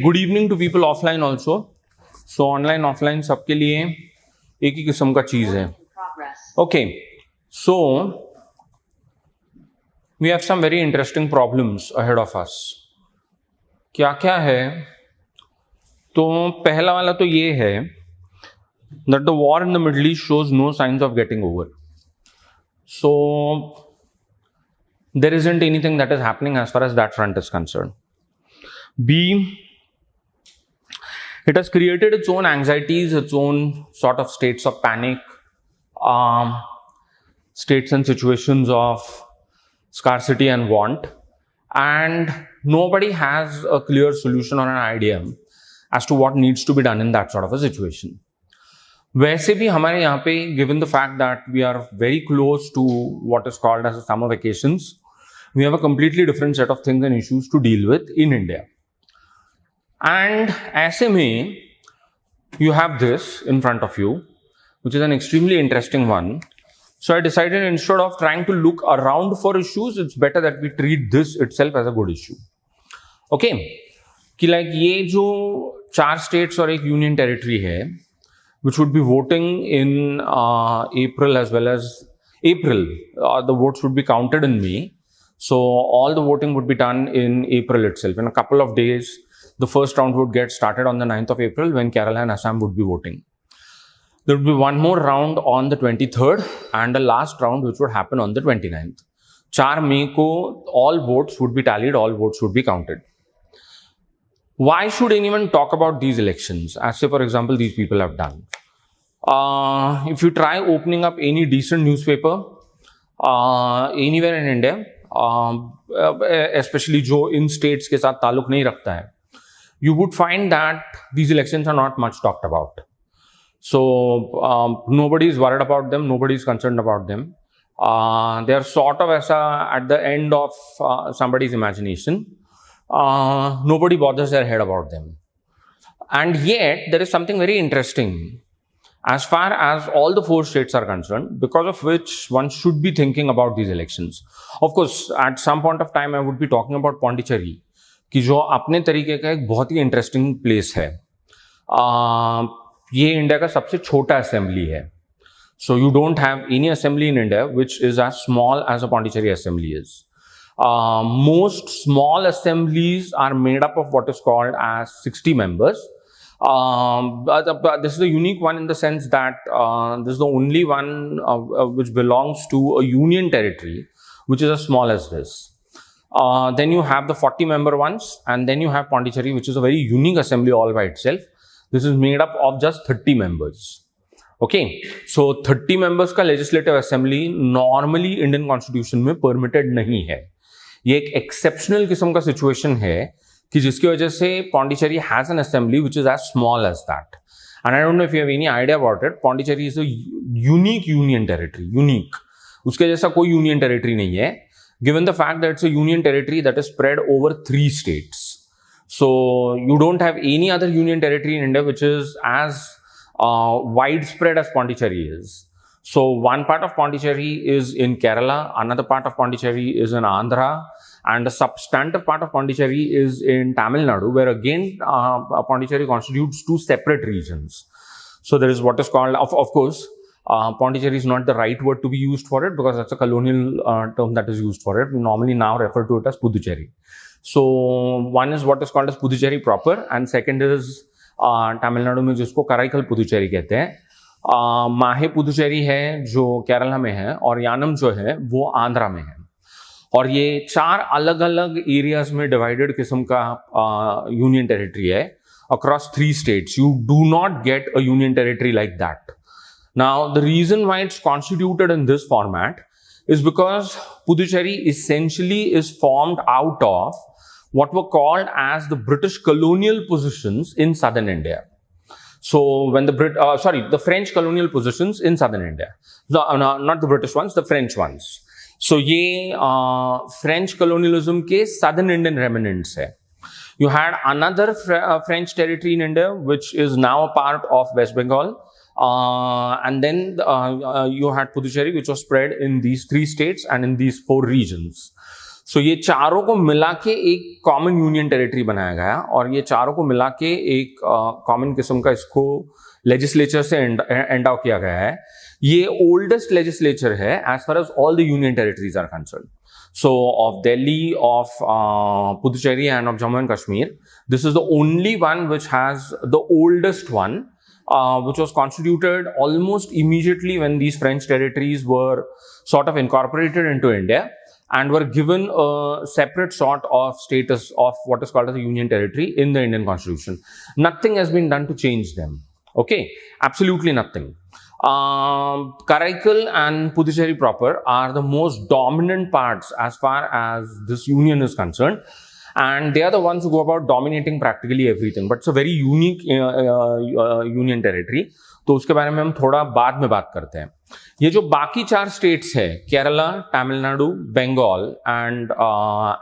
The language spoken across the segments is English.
Good evening to people offline also. So online offline सबके लिए एक ही किस्म का चीज है. Okay, so we have some very interesting problems ahead of us. क्या क्या है? तो पहला वाला तो ये है that the war in the Middle East shows no signs of getting over. So there isn't anything that is happening as far as that front is concerned. B, it has created its own anxieties, its own sort of states of panic, states and situations of scarcity and want, and nobody has a clear solution or an idea as to what needs to be done in that sort of a situation. वैसे भी हमारे यहाँ पे given the fact that we are very close to what is called as a summer vacations, we have a completely different set of things and issues to deal with in India. And ऐसे में you have this in front of you, which is an extremely interesting one. So I decided instead of trying to look around for issues, it's better that we treat this itself as a good issue. Okay? कि like ये जो 4 states और एक union territory है, which would be voting in April as well as April. The votes would be counted in May. So all the voting would be done in April itself. In a couple of days, the first round would get started on the 9th of April when Kerala and Assam would be voting. There would be one more round on the 23rd and a last round which would happen on the 29th. 4 May ko all votes would be tallied, all votes would be counted. Why should anyone talk about these elections? As say, for example, these people have done. If you try opening up any decent newspaper anywhere in India, especially जो इन states के साथ ताल्लुक नहीं रखता है, you would find that these elections are not much talked about. So nobody is worried about them, nobody is concerned about them. They are sort of as at the end of somebody's imagination. Nobody bothers their head about them. And yet, there is something very interesting as far as all the 4 states are concerned, because of which one should be thinking about these elections. Of course, at some point of time, I would be talking about Pondicherry, कि जो अपने तरीके का एक बहुत ही interesting place है. ये India का सबसे छोटा असेंबली है. So you don't have any assembly in India which is as small as a Pondicherry assembly is. Most small assemblies are made up of what is called as 60 members. This is a unique one in the sense that this is the only one which belongs to a union territory, which is as small as this. Then you have the 40-member ones, and then you have Pondicherry, which is a very unique assembly all by itself. This is made up of just 30 members. Okay, so 30 members का legislative assembly normally Indian constitution में permitted नहीं है. ये एक exceptional किस्म का situation है कि जिसकी वजह से Pondicherry has an assembly which is as small as that. And I don't know if you have any idea about it. Pondicherry is a unique union territory. Unique, उसके जैसा कोई यूनियन टेरिटरी नहीं है, given the fact that it's a union territory that is spread over 3 states. So you don't have any other union territory in India which is as wide spread as Pondicherry is. So one part of Pondicherry is in Kerala, another part of Pondicherry is in Andhra, and a substantive part of Pondicherry is in Tamil Nadu, where again Pondicherry constitutes 2 separate regions. So there is what is called, of course, Pondicherry is not the right word to be used for it because that's a colonial term that is used for it. We normally now refer to it as Puducherry. So one is what is called as Puducherry proper, and second is Tamil Nadu में जिसको कराईकल पुदुचेरी कहते हैं. माहे पुदुचेरी है जो केरला में है, और यानम जो है वो आंध्रा में है. और ये 4 अलग अलग एरियाज में डिवाइडेड किस्म का यूनियन टेरिटरी है across 3 states. You do not get a union territory like that. Now the reason why it's constituted in this format is because Puducherry essentially is formed out of what were called as the British colonial positions in southern India. So when the French colonial positions in southern India, not the British ones, the French ones. So ये French colonialism के southern Indian remnants है. You had another French territory in India which is now a part of West Bengal, and then you had Puducherry which was spread in these 3 states and in these 4 regions. सो ये चारों को मिला के एक common union territory बनाया गया और ये चारों को मिला के एक कॉमन किस्म का इसको लेजिस्लेचर से एंड आउट किया गया है. ये ओल्डेस्ट लेजिस्लेचर है as far as all the union territories are concern. So of Delhi, of Pondicherry and of Jammu and Kashmir, this is the only one which has the oldest one, which was constituted almost immediately when these French territories were sort of incorporated into India and were given a separate sort of status of what is called as a union territory in the Indian Constitution. Nothing has been done to change them. Okay, absolutely nothing. Karaikal and Puducherry proper are the most dominant parts as far as this union is concerned, and they are the ones who go about dominating practically everything. But it's a very unique union territory. तो उसके बारे में हम थोड़ा बाद में बात करते हैं. ये जो बाकी 4 states है, Kerala, Tamil Nadu, Bengal and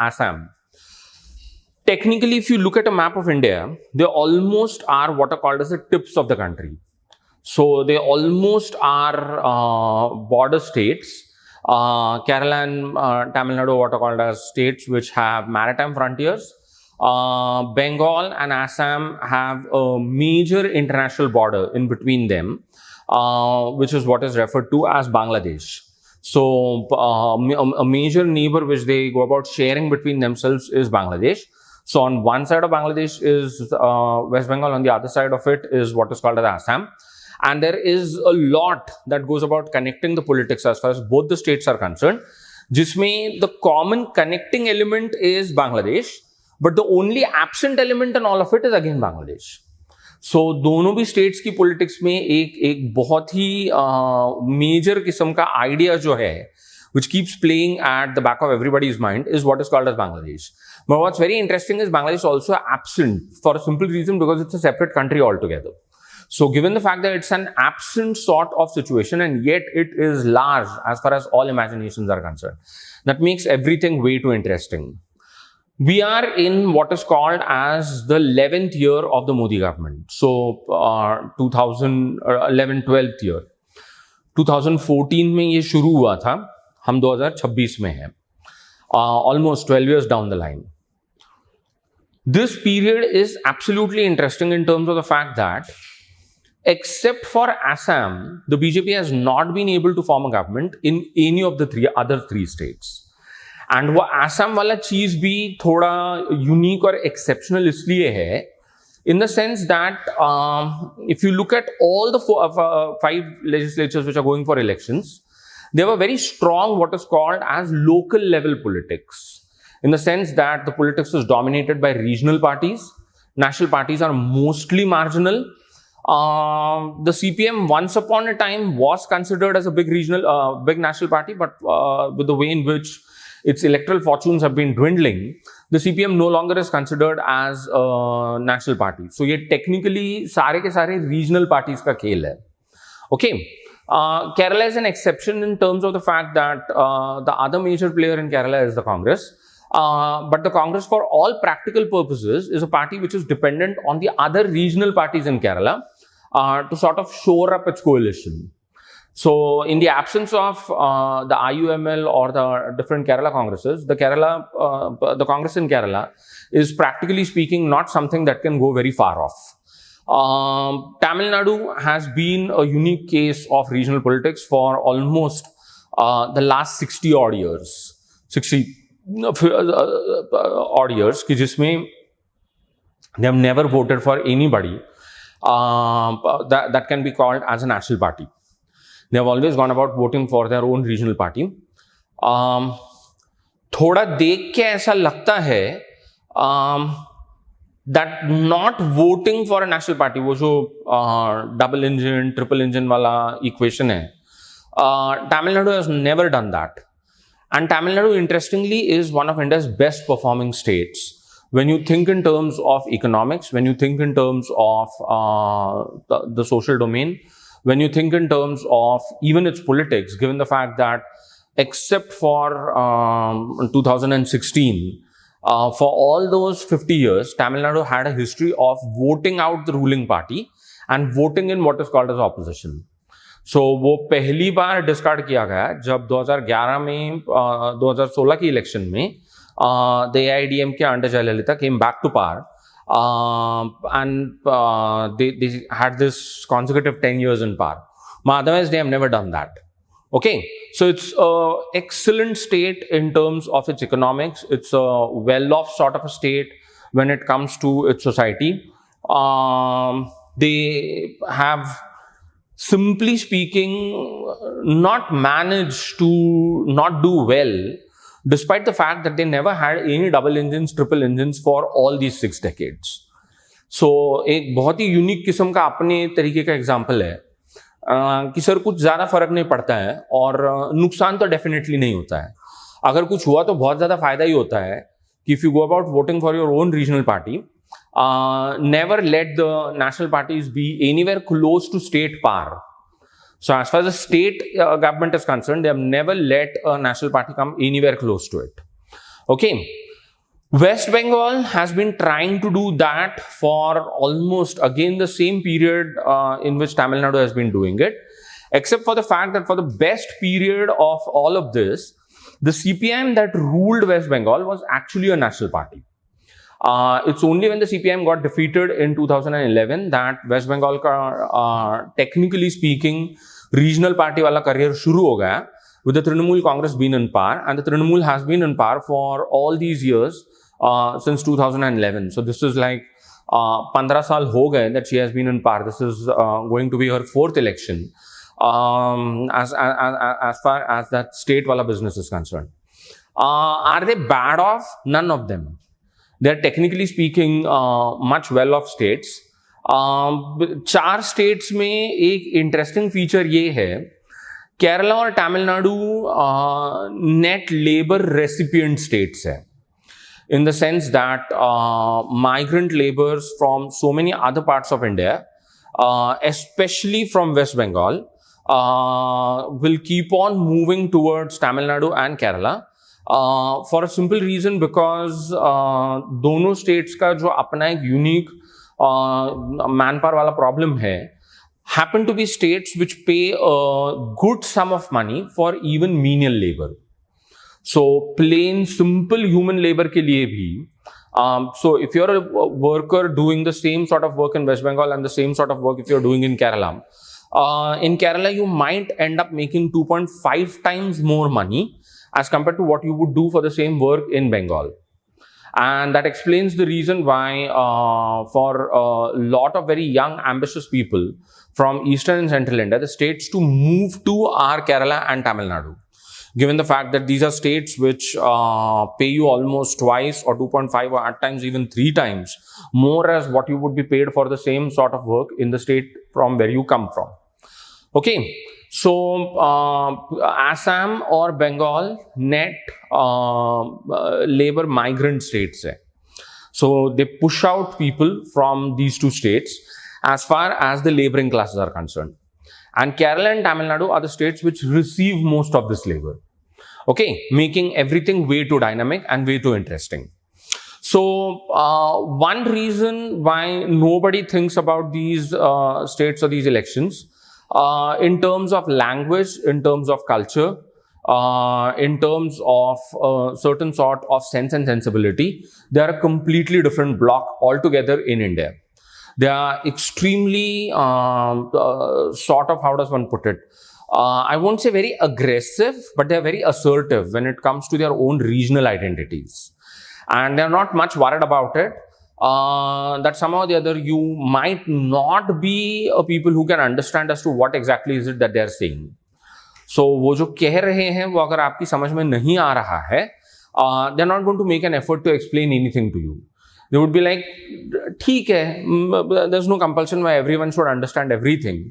Assam. Technically, if you look at a map of India, they almost are what are called as the tips of the country. So they almost are border states. Kerala and Tamil Nadu, what are called as states which have maritime frontiers. Bengal and Assam have a major international border in between them, which is what is referred to as Bangladesh. So a major neighbor which they go about sharing between themselves is Bangladesh. So on one side of Bangladesh is West Bengal, on the other side of it is what is called as Assam. And there is a lot that goes about connecting the politics as far as both the states are concerned, jisme the common connecting element is Bangladesh, but the only absent element in all of it is again Bangladesh. So दोनों भी states की politics में एक बहुत ही major किस्म का idea जो है, which keeps playing at the back of everybody's mind, is what is called as Bangladesh. But what's very interesting is Bangladesh is also absent for a simple reason, because it's a separate country altogether. So given the fact that it's an absent sort of situation and yet it is large as far as all imaginations are concerned, that makes everything way too interesting. We are in what is called as the 11th year of the Modi government. So 2011-12th year. 2014 में ये शुरू हुआ था, हम 2026 में हैं. Almost 12 years down the line. This period is absolutely interesting in terms of the fact that except for Assam, the BJP has not been able to form a government in any of the other three states. And वो Assam वाला चीज भी थोड़ा unique और exceptional इसलिए है, in the sense that if you look at all the 5 legislatures which are going for elections, they have a very strong what is called as local level politics, in the sense that the politics is dominated by regional parties. National parties are mostly marginal. The CPM once upon a time was considered as a big national party, but with the way in which its electoral fortunes have been dwindling, the CPM no longer is considered as a national party. So ये technically सारे के सारे regional parties का खेल है. Okay. Kerala is an exception in terms of the fact that the other major player in Kerala is the Congress. But the Congress, for all practical purposes, is a party which is dependent on the other regional parties in Kerala to sort of shore up its coalition. So, in the absence of the IUML or the different Kerala Congresses, the Congress in Kerala is practically speaking not something that can go very far off. Tamil Nadu has been a unique case of regional politics for almost the last 60 odd years. 60 odd years, ki jisme they have never voted for anybody that can be called as a national party. They have always gone about voting for their own regional party. थोड़ा देख के ऐसा लगता है that not voting for a national party, वो जो double engine, triple engine वाला equation है, Tamil Nadu has never done that. And Tamil Nadu, interestingly, is one of India's best performing states. When you think in terms of economics, when you think in terms of the social domain, when you think in terms of even its politics, given the fact that except for 2016, for all those 50 years, Tamil Nadu had a history of voting out the ruling party and voting in what is called as opposition. So, वो पहली बार discard किया गया जब 2011 में 2016 की election में the AIDMK under Jayalalitha came back to power, and they had this consecutive 10 years in power. But otherwise, they have never done that. Okay, so it's an excellent state in terms of its economics. It's a well-off sort of a state when it comes to its society. They have, simply speaking, not managed to not do well, despite the fact that they never had any double engines, triple engines for all these 6 decades. So, एक बहुत ही unique किस्म का अपने तरीके का example है कि sir कुछ ज़्यादा फर्क नहीं पड़ता है और नुकसान तो डेफिनेटली नहीं होता है. अगर कुछ हुआ तो बहुत ज़्यादा फायदा ही होता है कि if you go about voting for your own regional party, never let the national parties be anywhere close to state power. So as far as the state government is concerned, they have never let a national party come anywhere close to it. Okay. West Bengal has been trying to do that for almost again the same period in which Tamil Nadu has been doing it, except for the fact that for the best period of all of this, the CPIM that ruled West Bengal was actually a national party. It's only when the CPIM got defeated in 2011 that West Bengal ka, technically speaking, regional party wala career shuru ho gaya, with the Trinamool Congress being in power, and the Trinamool has been in power for all these years since 2011. So this is like 15 saal ho gaye that she has been in power. This is going to be her 4th election as far as that state wala business is concerned. Are they bad off? None of them. They are technically speaking much well-off states. 4 states में एक interesting feature ये है, केरला और Tamil Nadu net labor recipient states है, in the sense that migrant laborers from so many other parts of India, especially from West Bengal, will keep on moving towards Tamil Nadu and Kerala. For a simple reason, because दोनों states का जो अपना एक unique manpower वाला problem है, happen to be states which pay a good sum of money for even menial labor. So plain simple human labor के लिए भी, so if you're a worker doing the same sort of work in West Bengal and the same sort of work if you're doing in Kerala you might end up making 2.5 times more money as compared to what you would do for the same work in Bengal. And that explains the reason why for a lot of very young, ambitious people from Eastern and Central India, the states to move to are Kerala and Tamil Nadu. Given the fact that these are states which pay you almost twice or 2.5 or at times even 3 times more as what you would be paid for the same sort of work in the state from where you come from. Okay. So, Assam or Bengal net labor migrant states hai. So, they push out people from these 2 states as far as the laboring classes are concerned. And Kerala and Tamil Nadu are the states which receive most of this labor. Okay, making everything way too dynamic and way too interesting. So, one reason why nobody thinks about these states or these elections in terms of language, in terms of culture, in terms of certain sort of sense and sensibility, they are a completely different block altogether in India. They are extremely sort of, how does one put it? I won't say very aggressive, but they are very assertive when it comes to their own regional identities. And they are not much worried about it. That somehow or the other you might not be a people who can understand as to what exactly is it that they are saying. So, वो जो कह रहे हैं वो अगर आपकी समझ में नहीं आ रहा है, they are not going to make an effort to explain anything to you. They would be like, ठीक है, there's no compulsion why everyone should understand everything.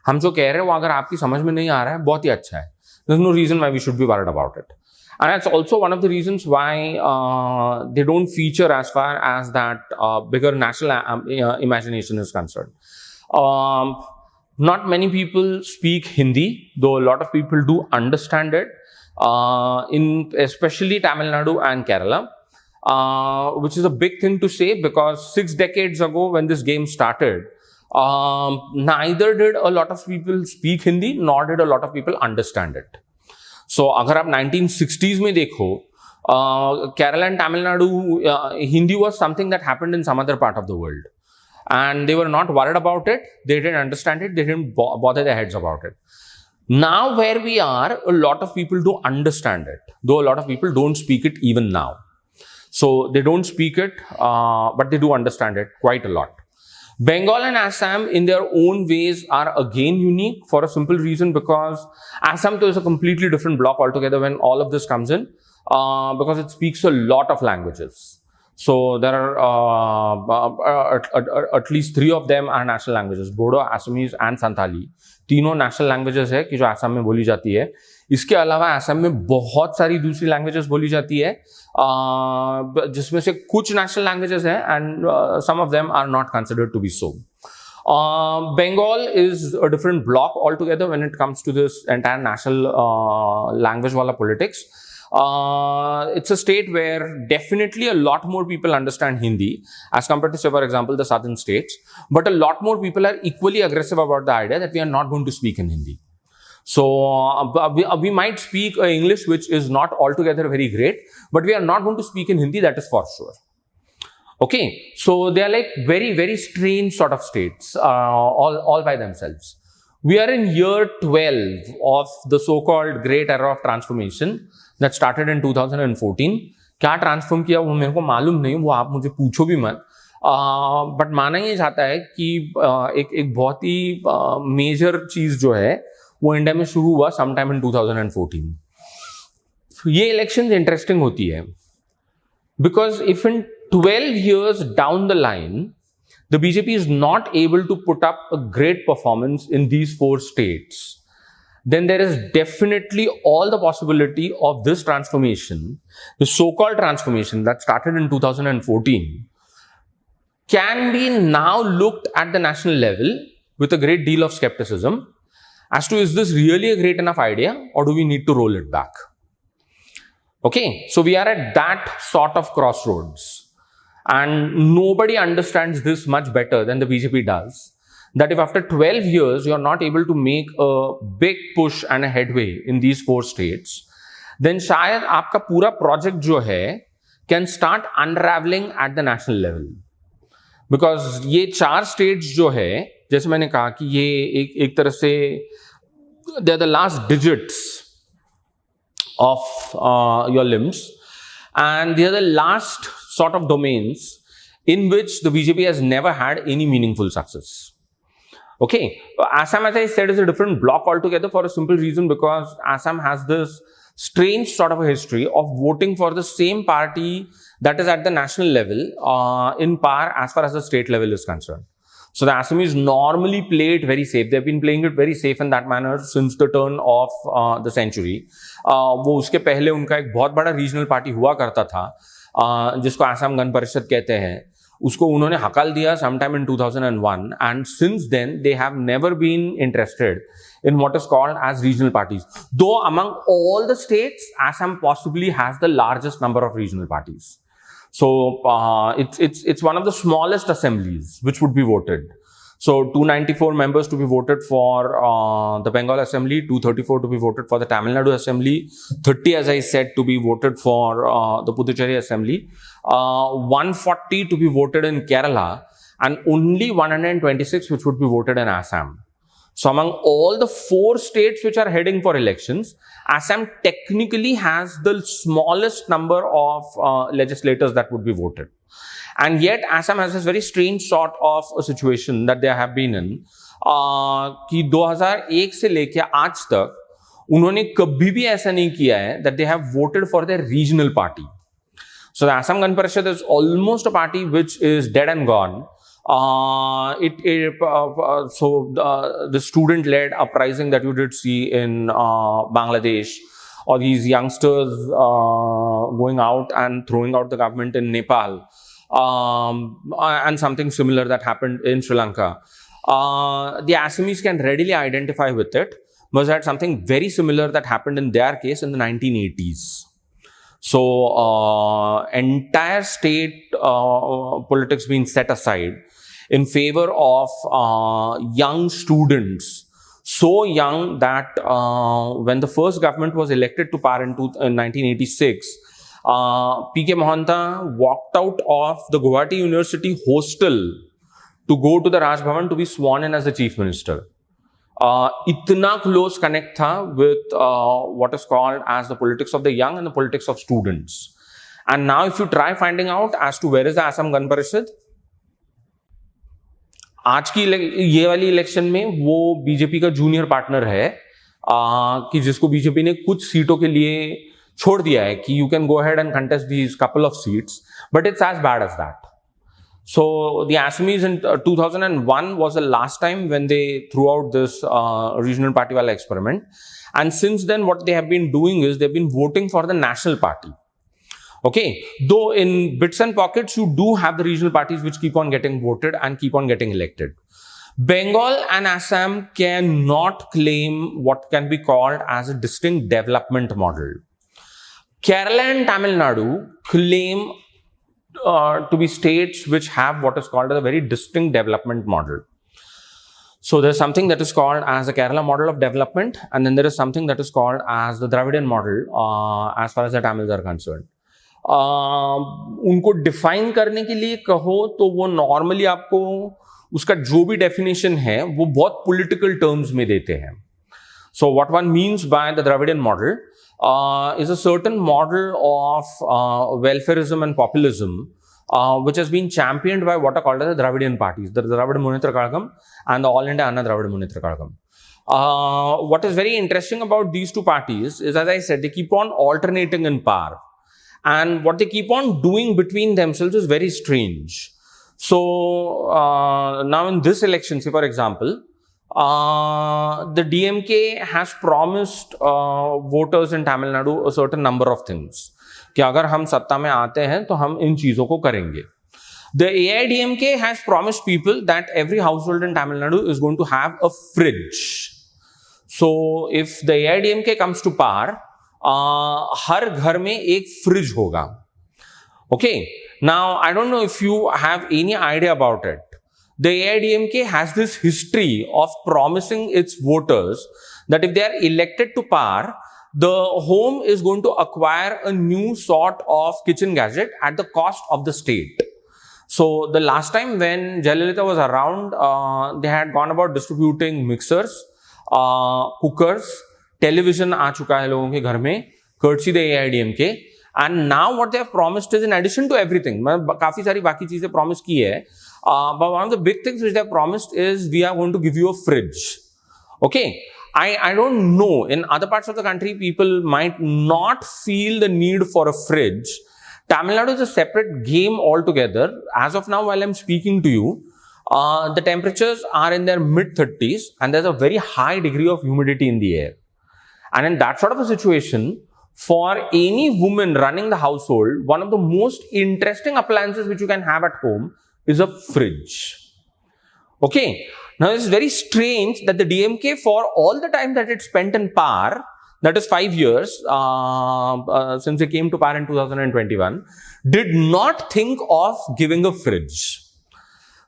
हम जो कह रहे हैं वो अगर आपकी समझ में नहीं आ रहा है, बहुत ही अच्छा है. There's no reason why we should be worried about it. And that's also one of the reasons why they don't feature as far as that bigger national imagination is concerned. Not many people speak Hindi, though a lot of people do understand it, in especially Tamil Nadu and Kerala, which is a big thing to say because 6 decades ago when this game started, neither did a lot of people speak Hindi, nor did a lot of people understand it. So, अगर आप 1960s में देखो, Kerala and Tamil Nadu, Hindi was something that happened in some other part of the world. And they were not worried about it. They didn't understand it. They didn't bother their heads about it. Now where we are, a lot of people do understand it, though a lot of people don't speak it even now. So they don't speak it, but they do understand it quite a lot. Bengal and Assam in their own ways are again unique for a simple reason, because Assam is a completely different block altogether when all of this comes in, because it speaks a lot of languages. So there are at least 3 of them are national languages, Bodo, Assamese and Santali. तीनों national languages है कि जो आसाम में बोली जाती है. इसके अलावा आसाम में बहुत सारी दूसरी लैंग्वेजेस बोली जाती है, जिसमें से कुछ नेशनल लैंग्वेजेस हैं and some of them are not considered to be so. Bengal is a different block altogether when it comes to this entire national language wala politics. It's a state where definitely a lot more people understand Hindi as compared to, say, for example, the southern states. But a lot more people are equally aggressive about the idea that we are not going to speak in Hindi. So we might speak English, which is not altogether very great, but we are not going to speak in Hindi, that is for sure. Okay, so they are like very, very strange sort of states, all by themselves. We are in year 12 of the so-called great era of transformation that started in 2014. क्या transform किया वो मेरे को मालूम नहीं, वो आप मुझे पूछो भी मत, बट माना ये जाता है कि एक बहुत ही मेजर चीज जो है वो इंडिया में शुरू हुआ सम टाइम इन 2014. ये इलेक्शंस इंटरेस्टिंग होती है because if in 12 years down the line the BJP is not able to put up a great performance in these 4 states, then there is definitely all the possibility of this transformation, the so-called transformation that started in 2014, can be now looked at the national level with a great deal of skepticism as to, is this really a great enough idea or do we need to roll it back? Okay, so we are at that sort of crossroads. And nobody understands this much better than the BJP does, that if after 12 years you are not able to make a big push and a headway in these 4 states, then शायद आपका पूरा project जो है can start unraveling at the national level. Because ये 4 states जो है, जैसे मैंने कहा कि ये एक तरह से they are the last digits of your limbs, and they are the last sort of domains in which the BJP has never had any meaningful success. Okay, Assam, as I said, is a different block altogether for a simple reason, because Assam has this strange sort of a history of voting for the same party that is at the national level in par as far as the state level is concerned. So the Assamese normally play it very safe. They've been playing it very safe in that manner since the turn of the century. वो उसके पहले उनका एक बहुत बड़ा regional party हुआ करता था, जिसको आसाम गण परिषद कहते हैं. उसको उन्होंने हकाल दिया sometime in 2001, and since then they have never been interested in what is called as regional parties. Though among all the states, Assam possibly has the largest number of regional parties. So it's one of the smallest assemblies which would be voted. So 294 members to be voted for the Bengal Assembly, 234 to be voted for the Tamil Nadu Assembly, 30, as I said, to be voted for the Pondicherry Assembly, 140 to be voted in Kerala, and only 126 which would be voted in Assam. So among all the 4 states which are heading for elections, Assam technically has the smallest number of legislators that would be voted. And yet Assam has this very strange sort of a situation that they have been in, कि 2001 से लेके आज तक उन्होंने कभी भी ऐसा नहीं किया है that they have voted for their regional party. So the Assam Gan Parishad is almost a party which is dead and gone. So the student-led uprising that you did see in Bangladesh, or these youngsters going out and throwing out the government in Nepal, and something similar that happened in Sri Lanka, the Assamese can readily identify with it, because that something very similar that happened in their case in the 1980s. So entire state politics being set aside in favor of young students, so young that when the first government was elected to power in 1986, P.K. Mohanta walked out of the Guwahati University hostel to go to the Raj Bhavan to be sworn in as the chief minister. Itna close connect tha with what is called as the politics of the young and the politics of students. And now if you try finding out as to where is the Assam Gan Parishad, आज की ये वाली election में वो BJP का junior partner है कि जिसको बीजेपी ने कुछ सीटों के लिए छोड़ दिया है कि you can go ahead and contest these couple of seats, but it's as bad as that. So the Assamese in 2001 was the last time when they threw out this regional party wala experiment, and since then what they have been doing is they've been voting for the national party. Okay, though in bits and pockets you do have the regional parties which keep on getting voted and keep on getting elected. Bengal and Assam cannot claim what can be called as a distinct development model. Kerala and Tamil Nadu claim to be states which have what is called as a very distinct development model. So there's something that is called as the Kerala model of development, and then there is something that is called as the Dravidian model as far as the Tamils are concerned. उनको define करने के लिए कहो तो वो normally आपको उसका जो भी डेफिनेशन है वो बहुत पॉलिटिकल टर्म्स में देते हैं. So what one means by the Dravidian model is a certain model of welfarism and populism which has been championed by what are called as the Dravidian parties, the Dravida Munnetra Kazhagam and the All India Anna Dravida Munnetra Kazhagam. What is very interesting about these two parties is, as I said, they keep on alternating in power, and what they keep on doing between themselves is very strange. So now in this election, say for example, the DMK has promised voters in Tamil Nadu a certain number of things कि अगर हम सत्ता में आते हैं तो हम इन चीजों को करेंगे. The AIDMK has promised people that every household in Tamil Nadu is going to have a fridge. So if the AIDMK comes to power, हर घर में एक फ्रिज होगा. Okay, now I don't know if you have any idea about it. The AIDMK has this history of promising its voters that if they are elected to power, the home is going to acquire a new sort of kitchen gadget at the cost of the state. So the last time when Jayalalitha was around, they had gone about distributing mixers, cookers, television आ चुका है लोगों के घर में, courtesy the AIDMK. And now what they have promised is, in addition to everything, काफी सारी बाकी चीजें promise की है, but one of the big things which they have promised is we are going to give you a fridge. Okay, I don't know, in other parts of the country people might not feel the need for a fridge. Tamil Nadu is a separate game altogether. As of now, while I'm speaking to you, the temperatures are in their mid-30s and there's a very high degree of humidity in the air. And in that sort of a situation, for any woman running the household, one of the most interesting appliances which you can have at home is a fridge. Okay, now it's very strange that the DMK, for all the time that it spent in power, that is 5 years since it came to power in 2021, did not think of giving a fridge.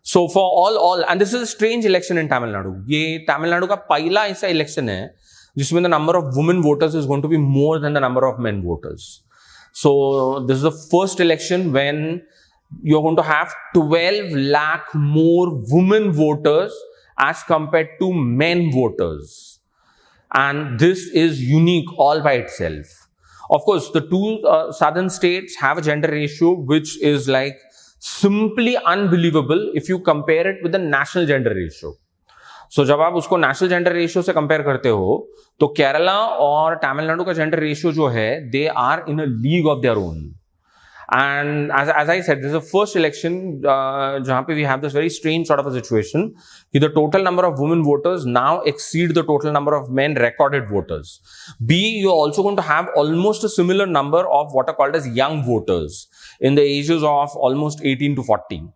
So for all, and this is a strange election in Tamil Nadu. ये Tamil Nadu का पहला ऐसा election है जिसमें the number of women voters is going to be more than the number of men voters. So this is the first election when you're going to have 12 lakh more women voters as compared to men voters. And this is unique all by itself. Of course, the two southern states have a gender ratio which is like simply unbelievable if you compare it with the national gender ratio. So जब आप उसको national gender ratio से compare करते हो तो केरला और तमिलनाडु का gender ratio जो है they are in a league of their own. And as I said, this is the first election जहाँ पे we have this very strange sort of a situation कि the total number of women voters now exceed the total number of men recorded voters. B, you're also going to have almost a similar number of what are called as young voters in the ages of almost 18 to 40.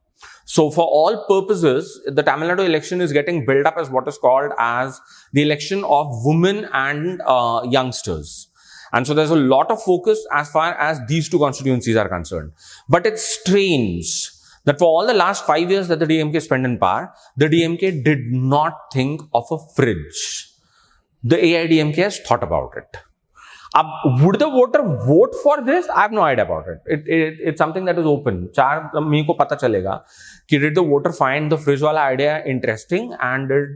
So for all purposes, the Tamil Nadu election is getting built up as what is called as the election of women and youngsters. And so there's a lot of focus as far as these two constituencies are concerned. But it's strange that for all the last 5 years that the DMK spent in power, the DMK did not think of a fridge. The AIDMK has thought about it. Would the voter vote for this? I have no idea about it. It's something that is open. मेरे को पता चलेगा कि did the voter find the fridge wala idea interesting and did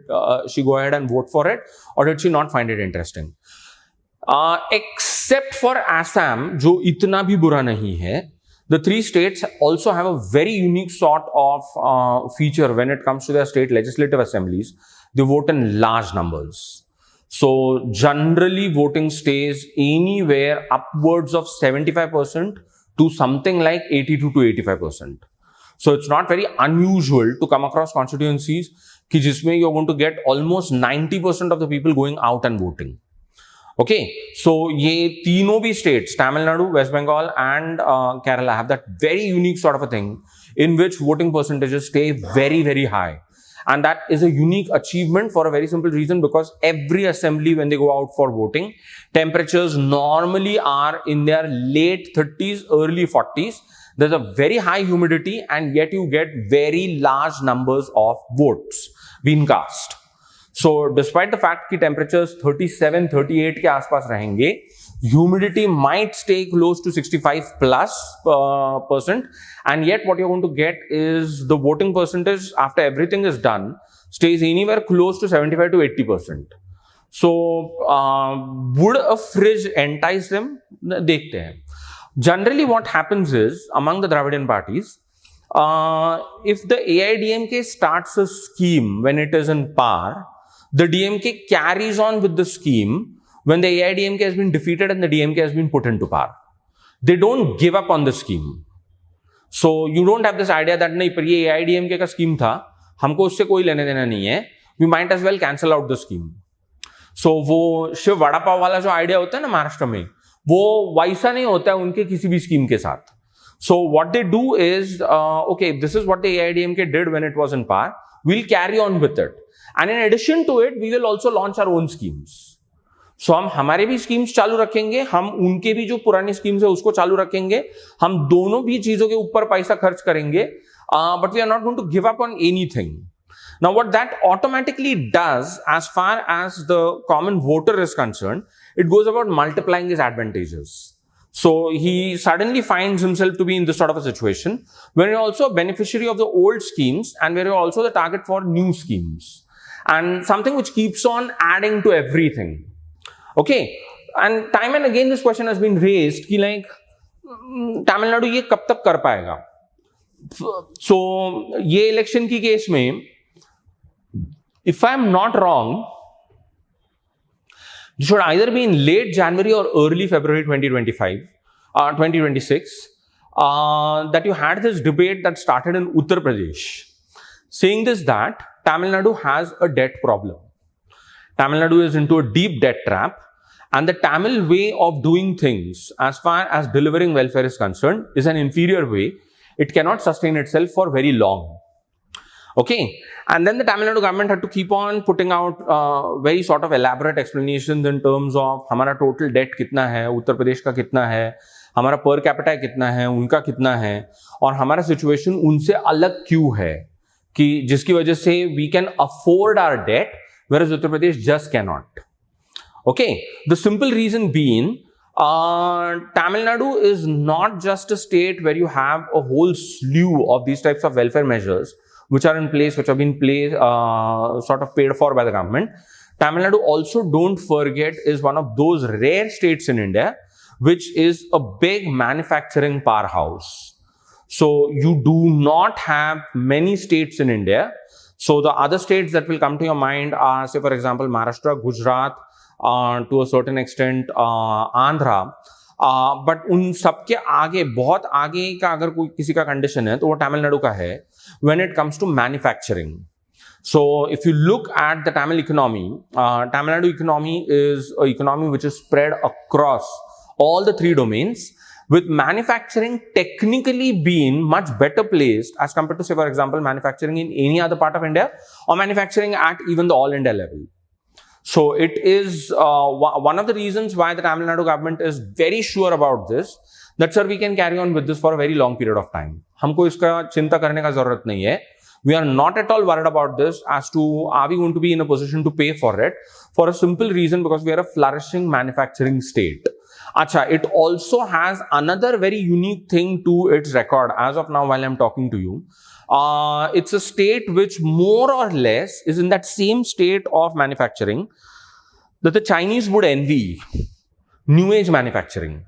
she go ahead and vote for it, or did she not find it interesting? Except for Assam, जो इतना भी बुरा नहीं है, the three states also have a very unique sort of feature when it comes to their state legislative assemblies. They vote in large numbers. So generally voting stays anywhere upwards of 75% to something like 82 to 85%. So it's not very unusual to come across constituencies कि जिसमें you're going to get almost 90% of the people going out and voting. Okay, so ये तीनों भी states, Tamil Nadu, West Bengal and Kerala have that very unique sort of a thing in which voting percentages stay very, very high. And that is a unique achievement for a very simple reason, because every assembly, when they go out for voting, temperatures normally are in their late 30s, early 40s. There's a very high humidity and yet you get very large numbers of votes being cast. So despite the fact that temperatures 37, 38 के आसपास रहेंगे, humidity might stay close to 65 plus percent, and yet what you're going to get is the voting percentage after everything is done stays anywhere close to 75 to 80%. So would a fridge entice them? देखते हैं. Generally what happens is among the Dravidian parties, if the AIDMK starts a scheme when it is in power, the DMK carries on with the scheme when the AIDMK has been defeated and the DMK has been put into power. They don't give up on the scheme. So you don't have this idea that नहीं पर ये AIDMK का scheme था, हमको उससे कोई लेने देना नहीं है, we might as well cancel out the scheme. So वो शिव वड़ा पाव वाला जो आइडिया होता है ना महाराष्ट्र में, वो वैसा नहीं होता है उनके किसी भी स्कीम के साथ. So what they do is, okay, this is what the AIDMK did when it was in power, we'll carry on with it. And in addition to it, we will also launch our own schemes. So हम हमारे भी schemes चालू रखेंगे, हम उनके भी जो पुरानी स्कीम्स है उसको चालू रखेंगे, हम दोनों भी चीजों के ऊपर पैसा खर्च करेंगे, but we are not going to give up on anything. Now what that automatically does as far as the common voter is concerned, it goes about multiplying his advantages. So he suddenly finds himself to be in this sort of a situation where you're also a beneficiary of the old schemes and where you're also the target for new schemes. And something which keeps on adding to everything. Okay, and time and again this question has been raised कि like Tamil Nadu ये कब तक कर पाएगा? So ये election की case में, if I am not wrong, it should either be in late January or early February 2026 that you had this debate that started in Uttar Pradesh, saying this that Tamil Nadu has a debt problem. Tamil Nadu is into a deep debt trap, and the Tamil way of doing things as far as delivering welfare is concerned is an inferior way. It cannot sustain itself for very long. Okay, and then the Tamil Nadu government had to keep on putting out very sort of elaborate explanations in terms of हमारा total debt कितना है, उत्तर प्रदेश का कितना है, हमारा per capita कितना है, उनका कितना है, और हमारा situation उनसे अलग क्यों है, कि जिसकी वजह से we can afford our debt, whereas Uttar Pradesh just cannot. Okay, the simple reason being, Tamil Nadu is not just a state where you have a whole slew of these types of welfare measures which are in place, which have been sort of paid for by the government. Tamil Nadu also, don't forget, is one of those rare states in India which is a big manufacturing powerhouse. So you do not have many states in India. So the other states that will come to your mind are, say for example, Maharashtra, Gujarat, to a certain extent Andhra. But उन सबके आगे, बहुत आगे का अगर कोई किसी का कंडीशन है तो वो तमिल नाडु का है when it comes to manufacturing. So if you look at the Tamil economy, Tamil Nadu economy is an economy which is spread across all the three domains, with manufacturing technically being much better placed as compared to, say for example, manufacturing in any other part of India or manufacturing at even the all India level. So it is one of the reasons why the Tamil Nadu government is very sure about this, that sir, we can carry on with this for a very long period of time. हमको इसका चिंता करने का जरूरत नहीं है. We are not at all worried about this as to are we going to be in a position to pay for it, for a simple reason, because we are a flourishing manufacturing state. Acha, it also has another very unique thing to its record as of now while I'm talking to you. It's a state which more or less is in that same state of manufacturing that the Chinese would envy, new age manufacturing.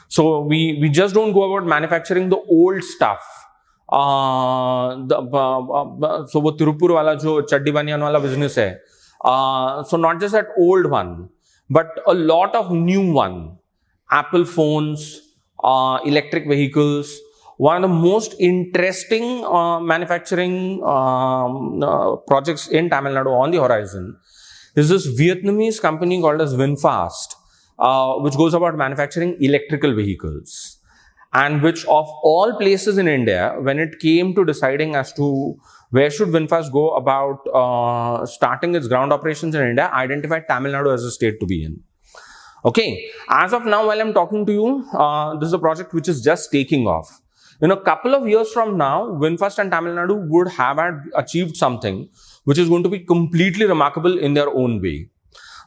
So we just don't go about manufacturing the old stuff. So वो तिरुपुर वाला जो चड्डी बनियान वाला business है, so not just that old one, but a lot of new one. Apple phones, electric vehicles. One of the most interesting manufacturing projects in Tamil Nadu on the horizon is this Vietnamese company called as VinFast, which goes about manufacturing electrical vehicles, and which of all places in India, when it came to deciding as to where should VinFast go about starting its ground operations in India, identified Tamil Nadu as a state to be in. Okay, as of now, while I'm talking to you, this is a project which is just taking off. In a couple of years from now, VinFast and Tamil Nadu would have achieved something which is going to be completely remarkable in their own way.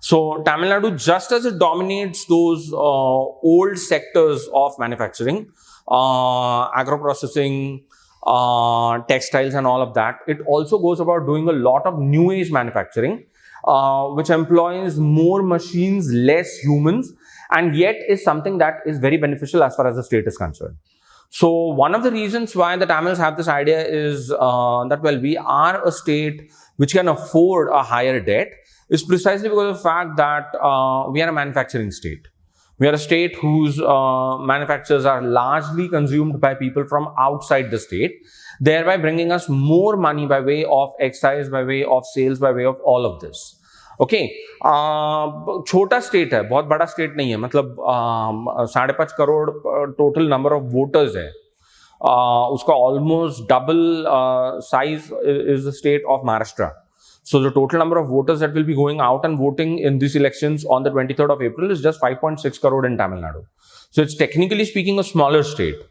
So Tamil Nadu, just as it dominates those old sectors of manufacturing, agro-processing, textiles and all of that, it also goes about doing a lot of new age manufacturing, which employs more machines, less humans, and yet is something that is very beneficial as far as the state is concerned. So one of the reasons why the Tamils have this idea is that, well, we are a state which can afford a higher debt, is precisely because of the fact that we are a manufacturing state. We are a state whose manufactures are largely consumed by people from outside the state, thereby bringing us more money by way of excise, by way of sales, by way of all of this. Okay, छोटा state है, बहुत बड़ा state नहीं है, मतलब 5.5 crore total number of voters है, उसका almost double size is the state of Maharashtra. So the total number of voters that will be going out and voting in these elections on the 23rd of April is just 5.6 crore in Tamil Nadu. So it's technically speaking a smaller state.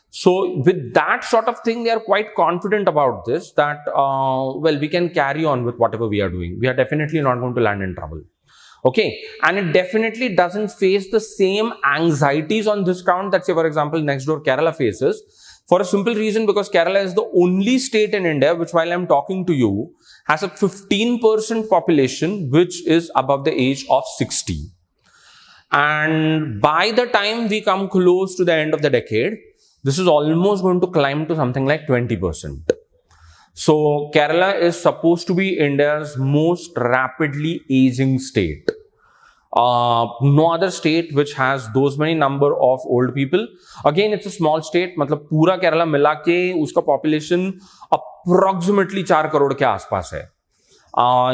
So with that sort of thing, they are quite confident about this, that, well, we can carry on with whatever we are doing. We are definitely not going to land in trouble. Okay. And it definitely doesn't face the same anxieties on this count that, say, for example, next door Kerala faces, for a simple reason, because Kerala is the only state in India which, while I'm talking to you, has a 15% population which is above the age of 60. And by the time we come close to the end of the decade, this is almost going to climb to something like 20%. So Kerala is supposed to be India's most rapidly aging state. No other state which has those many number of old people. Again, it's a small state. मतलब पूरा केरला मिला के उसका population approximately 4 crore के आसपास है.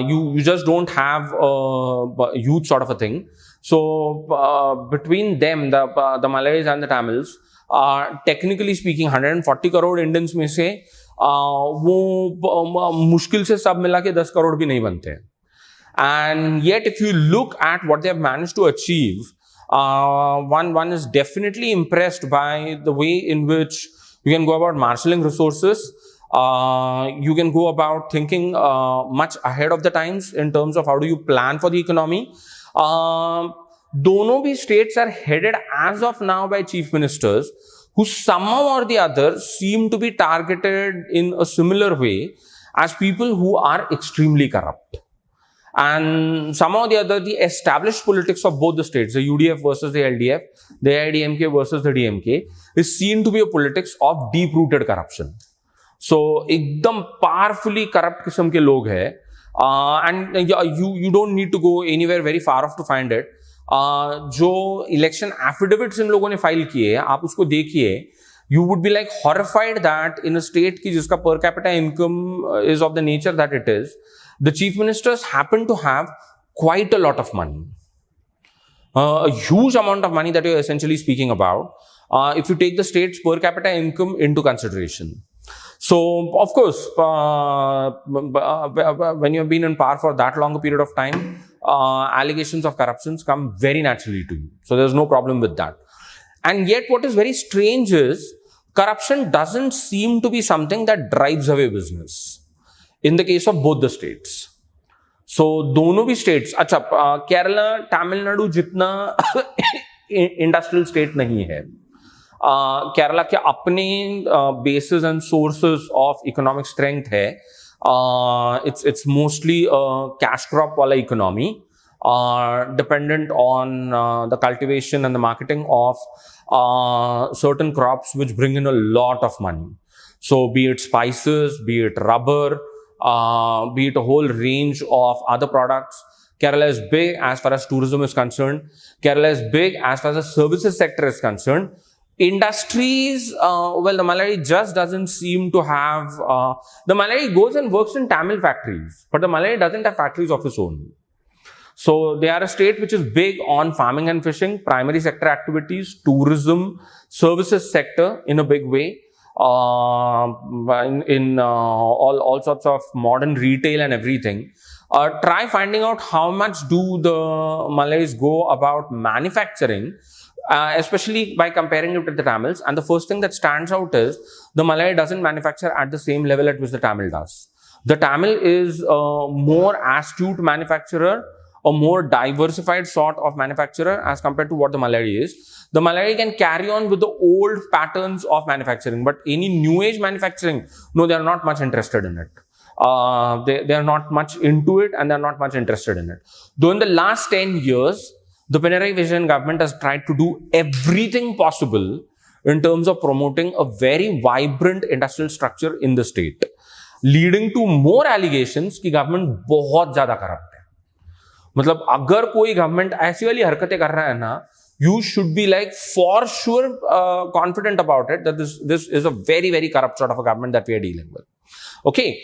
You just don't have a huge sort of a thing. So between them, the Malays and the Tamils, technically speaking, 140 crore Indians में से वो मुश्किल से सब मिला के 10 crore भी नहीं बनते. And yet, if you look at what they have managed to achieve, one is definitely impressed by the way in which you can go about marshalling resources. You can go about thinking much ahead of the times in terms of how do you plan for the economy. दोनों भी states are headed as of now by chief ministers who somehow or the other seem to be targeted in a similar way as people who are extremely corrupt. And somehow or the other, the established politics of both the states, the UDF versus the LDF, the AIDMK versus the DMK, is seen to be a politics of deep-rooted corruption. So, एकदम powerfully corrupt किस्म के लोग हैं, and you don't need to go anywhere very far off to find it. जो election affidavits इन लोगों ने file किए, आप उसको देखिए, you would be like horrified that in a state की जिसका per capita income is of the nature that it is, the chief ministers happen to have quite a lot of money. A huge amount of money that you're essentially speaking about, if you take the state's per capita income into consideration. So, of course, when you've been in power for that long a period of time, allegations of corruptions come very naturally to you. So, there's no problem with that. And yet, what is very strange is, corruption doesn't seem to be something that drives away business. In the case of both the states. So, दोनों भी states, अच्छा, Kerala, Tamil Nadu जितना industrial state नहीं है. केरला के अपने basis and sources of economic strength है. It's mostly a cash crop wala economy, dependent on the cultivation and the marketing of certain crops which bring in a lot of money. So be it spices, be it rubber, be it a whole range of other products. Kerala is big as far as tourism is concerned. Kerala is big as far as the services sector is concerned. Industries, well, the Malayali just doesn't seem to have, the Malayali goes and works in Tamil factories, but the Malayali doesn't have factories of its own. So they are a state which is big on farming and fishing, primary sector activities, tourism, services sector in a big way, in all sorts of modern retail and everything. Try finding out how much do the Malays go about manufacturing, especially by comparing it with the Tamils. And the first thing that stands out is the Malay doesn't manufacture at the same level at which the Tamil does. The Tamil is a more astute manufacturer, a more diversified sort of manufacturer as compared to what the Malayali is. The Malayali can carry on with the old patterns of manufacturing, but any new age manufacturing, no, they are not much interested in it. They are not much into it, and they are not much interested in it. Though in the last 10 years, the Pinarayi Vijayan government has tried to do everything possible in terms of promoting a very vibrant industrial structure in the state, leading to more allegations कि government बहुत ज़्यादा corrupt है. मतलब अगर कोई government ऐसी वाली हरकतें कर रहा है ना, you should be like for sure confident about it that this is a very, very corrupt sort of a government that we are dealing with. Okay.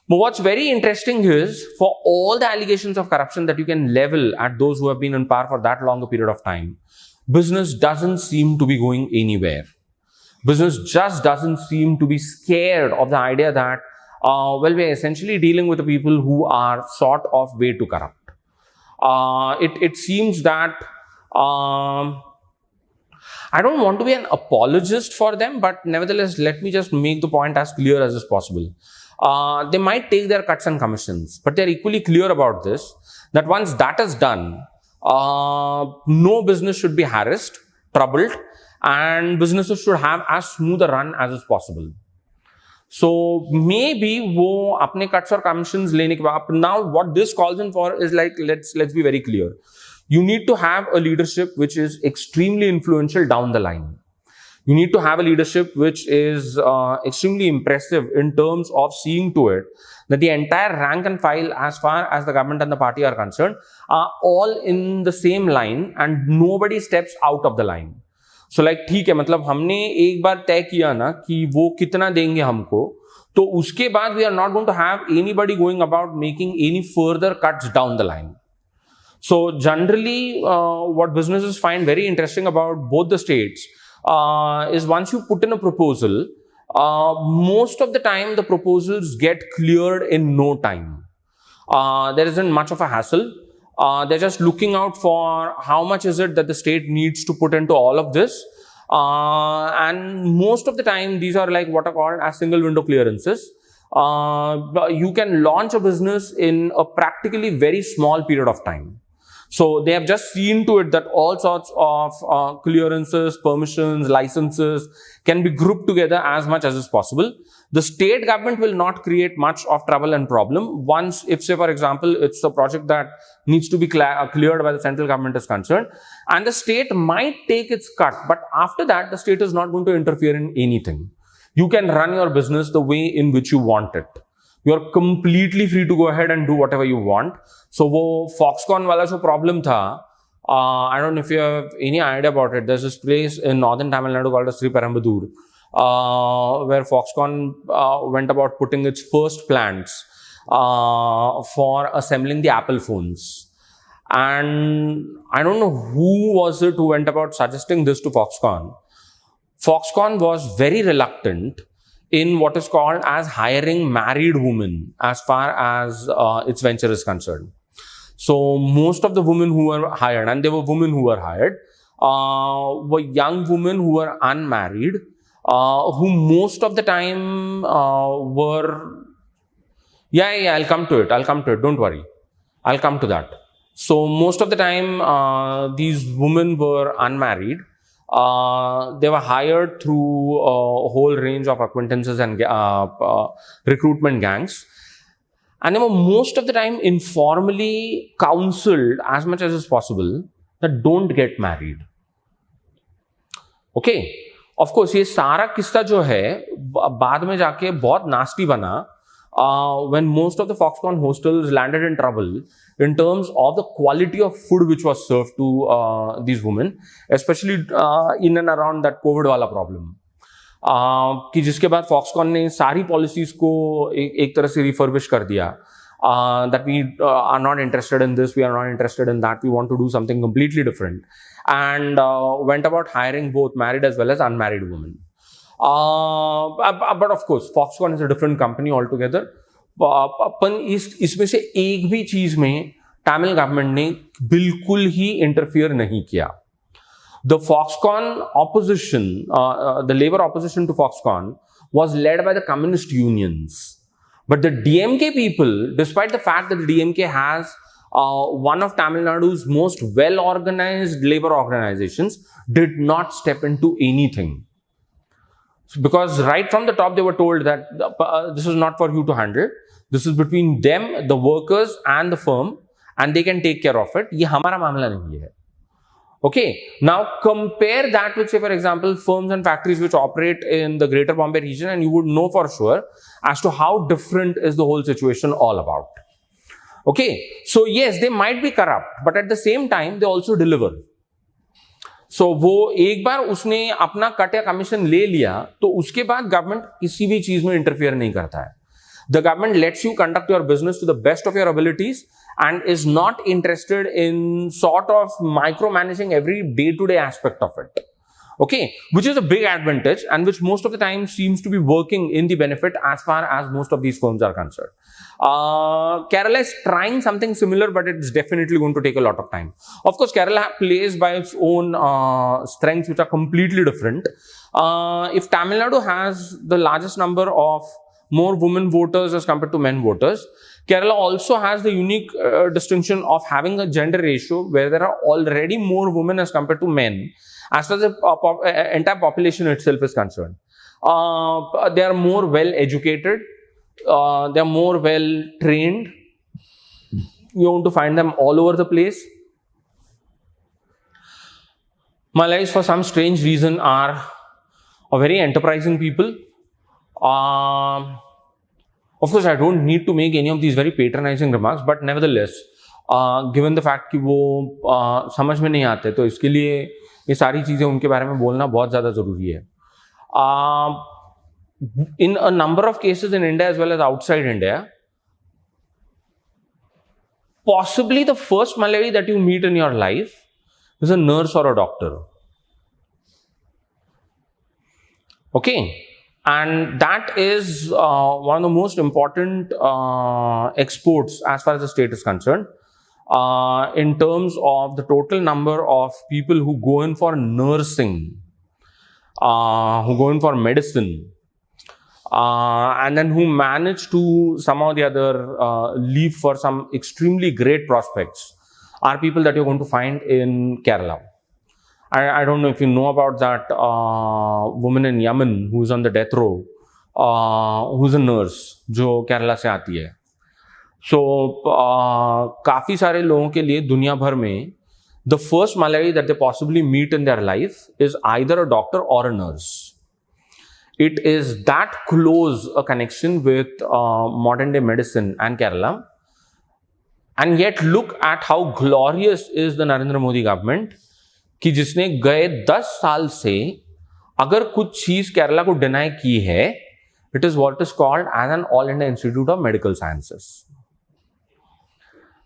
But what's very interesting is, for all the allegations of corruption that you can level at those who have been in power for that long a period of time, business doesn't seem to be going anywhere. Business just doesn't seem to be scared of the idea that, well, we're essentially dealing with the people who are sort of way too corrupt. It seems that, I don't want to be an apologist for them, but nevertheless, let me just make the point as clear as is possible. They might take their cuts and commissions, but they're equally clear about this, that once that is done, no business should be harassed, troubled, and businesses should have as smooth a run as is possible. So maybe wo apne cuts or commissions lene ke baad, now what this calls in for is like, let's be very clear. You need to have a leadership which is extremely influential down the line. You need to have a leadership which is extremely impressive in terms of seeing to it that the entire rank and file, as far as the government and the party are concerned, are all in the same line and nobody steps out of the line. So like ठीक है, मतलब हमने एक बार तय किया ना कि वो कितना देंगे हमको, तो उसके बाद we are not going to have anybody going about making any further cuts down the line. So generally, what businesses find very interesting about both the states is once you put in a proposal, most of the time the proposals get cleared in no time. There isn't much of a hassle. They're just looking out for how much is it that the state needs to put into all of this. And most of the time, these are like what are called as single window clearances. You can launch a business in a practically very small period of time. So they have just seen to it that all sorts of clearances, permissions, licenses can be grouped together as much as is possible. The state government will not create much of trouble and problem once, if say for example, it's a project that needs to be cleared by the central government is concerned, and the state might take its cut, but after that the state is not going to interfere in anything. You can run your business the way in which you want it. You're completely free to go ahead and do whatever you want. So wo Foxconn wala jo problem tha, I don't know if you have any idea about it. There's this place in northern Tamil Nadu called Sri Perambudur, where Foxconn went about putting its first plants for assembling the Apple phones. And I don't know who was it who went about suggesting this to Foxconn. Foxconn was very reluctant in what is called as hiring married women as far as its venture is concerned. So most of the women who were hired, and there were women who were hired, were young women who were unmarried, who most of the time were, yeah, I'll come to it, don't worry. I'll come to that. So most of the time, these women were unmarried. They were hired through a whole range of acquaintances and recruitment gangs. And they were most of the time informally counseled as much as is possible that don't get married. Okay. Of course, ये सारा किस्सा जो है बाद में जाके बहुत nasty बना when most of the Foxconn hostels landed in trouble in terms of the quality of food which was served to these women, especially in and around that COVID वाला problem. कि जिसके बाद Foxconn ने सारी policies को एक तरह से refurbish कर दिया, that we are not interested in this, we are not interested in that, we want to do something completely different, and went about hiring both married as well as unmarried women. But of course, Foxconn is a different company altogether. अपन इसमें से एक भी चीज में Tamil government ने बिल्कुल ही interfere नहीं किया. The Foxconn opposition, the labor opposition to Foxconn, was led by the communist unions. But the DMK people, despite the fact that the DMK has one of Tamil Nadu's most well-organized labor organizations, did not step into anything. Because right from the top, they were told that this is not for you to handle. This is between them, the workers, and the firm, and they can take care of it. ये हमारा मामला नहीं है. Okay. Now compare that with, say, for example, firms and factories which operate in the Greater Bombay region, and you would know for sure as to how different is the whole situation all about. Okay. So yes, they might be corrupt, but at the same time, they also deliver. So वो एक बार उसने अपना cut या commission ले लिया तो उसके बाद गवर्नमेंट किसी भी चीज में इंटरफियर नहीं करता है. The government lets you conduct your business to the best of your abilities and is not interested in sort of micromanaging every day-to-day aspect of it. Okay, which is a big advantage and which most of the time seems to be working in the benefit as far as most of these firms are concerned. Kerala is trying something similar, but it's definitely going to take a lot of time. Of course, Kerala plays by its own strengths, which are completely different. If Tamil Nadu has the largest number of more women voters as compared to men voters, Kerala also has the unique distinction of having a gender ratio where there are already more women as compared to men as far as the entire population itself is concerned. They are more well educated, they are more well trained. You're going to find them all over the place. Malays, for some strange reason, are a very enterprising people. Of course, I don't need to make any of these very patronizing remarks, but nevertheless, given the fact कि वो समझ में नहीं आते, तो इसके लिए ये सारी चीजें उनके बारे में बोलना बहुत ज़्यादा ज़रूरी है. In a number of cases in India as well as outside India, possibly the first Malayali that you meet in your life is a nurse or a doctor. Okay. And that is one of the most important exports as far as the state is concerned. In terms of the total number of people who go in for nursing, who go in for medicine, and then who manage to somehow or the other leave for some extremely great prospects, are people that you're going to find in Kerala. I don't know if you know about that woman in Yemen who's on the death row, who's a nurse, जो केरला से आती है. So काफी सारे लोगों के लिए दुनिया भर में the first Malayali that they possibly meet in their life is either a doctor or a nurse. It is that close a connection with modern day medicine and Kerala. And yet look at how glorious is the Narendra Modi government कि जिसने गए 10 साल से अगर कुछ चीज केरला को deny की है, it is what is called as an All India Institute of Medical Sciences.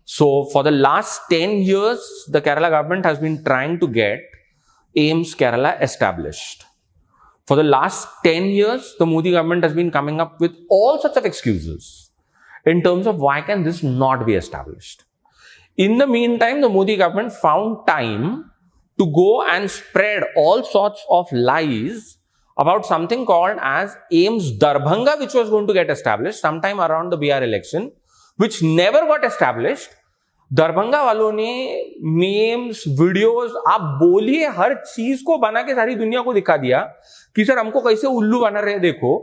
So for the last 10 years, the Kerala government has been trying to get AIIMS Kerala established. For the last 10 years, the Modi government has been coming up with all sorts of excuses in terms of why can this not be established. In the meantime, the Modi government found time to go and spread all sorts of lies about something called as AIIMS Darbhanga, which was going to get established sometime around the BR election, which never got established, Darbhanga वालों ने memes, videos, आप बोलिए हर चीज को बना के सारी दुनिया को दिखा दिया कि सर हमको कैसे उल्लू बना रहे, देखो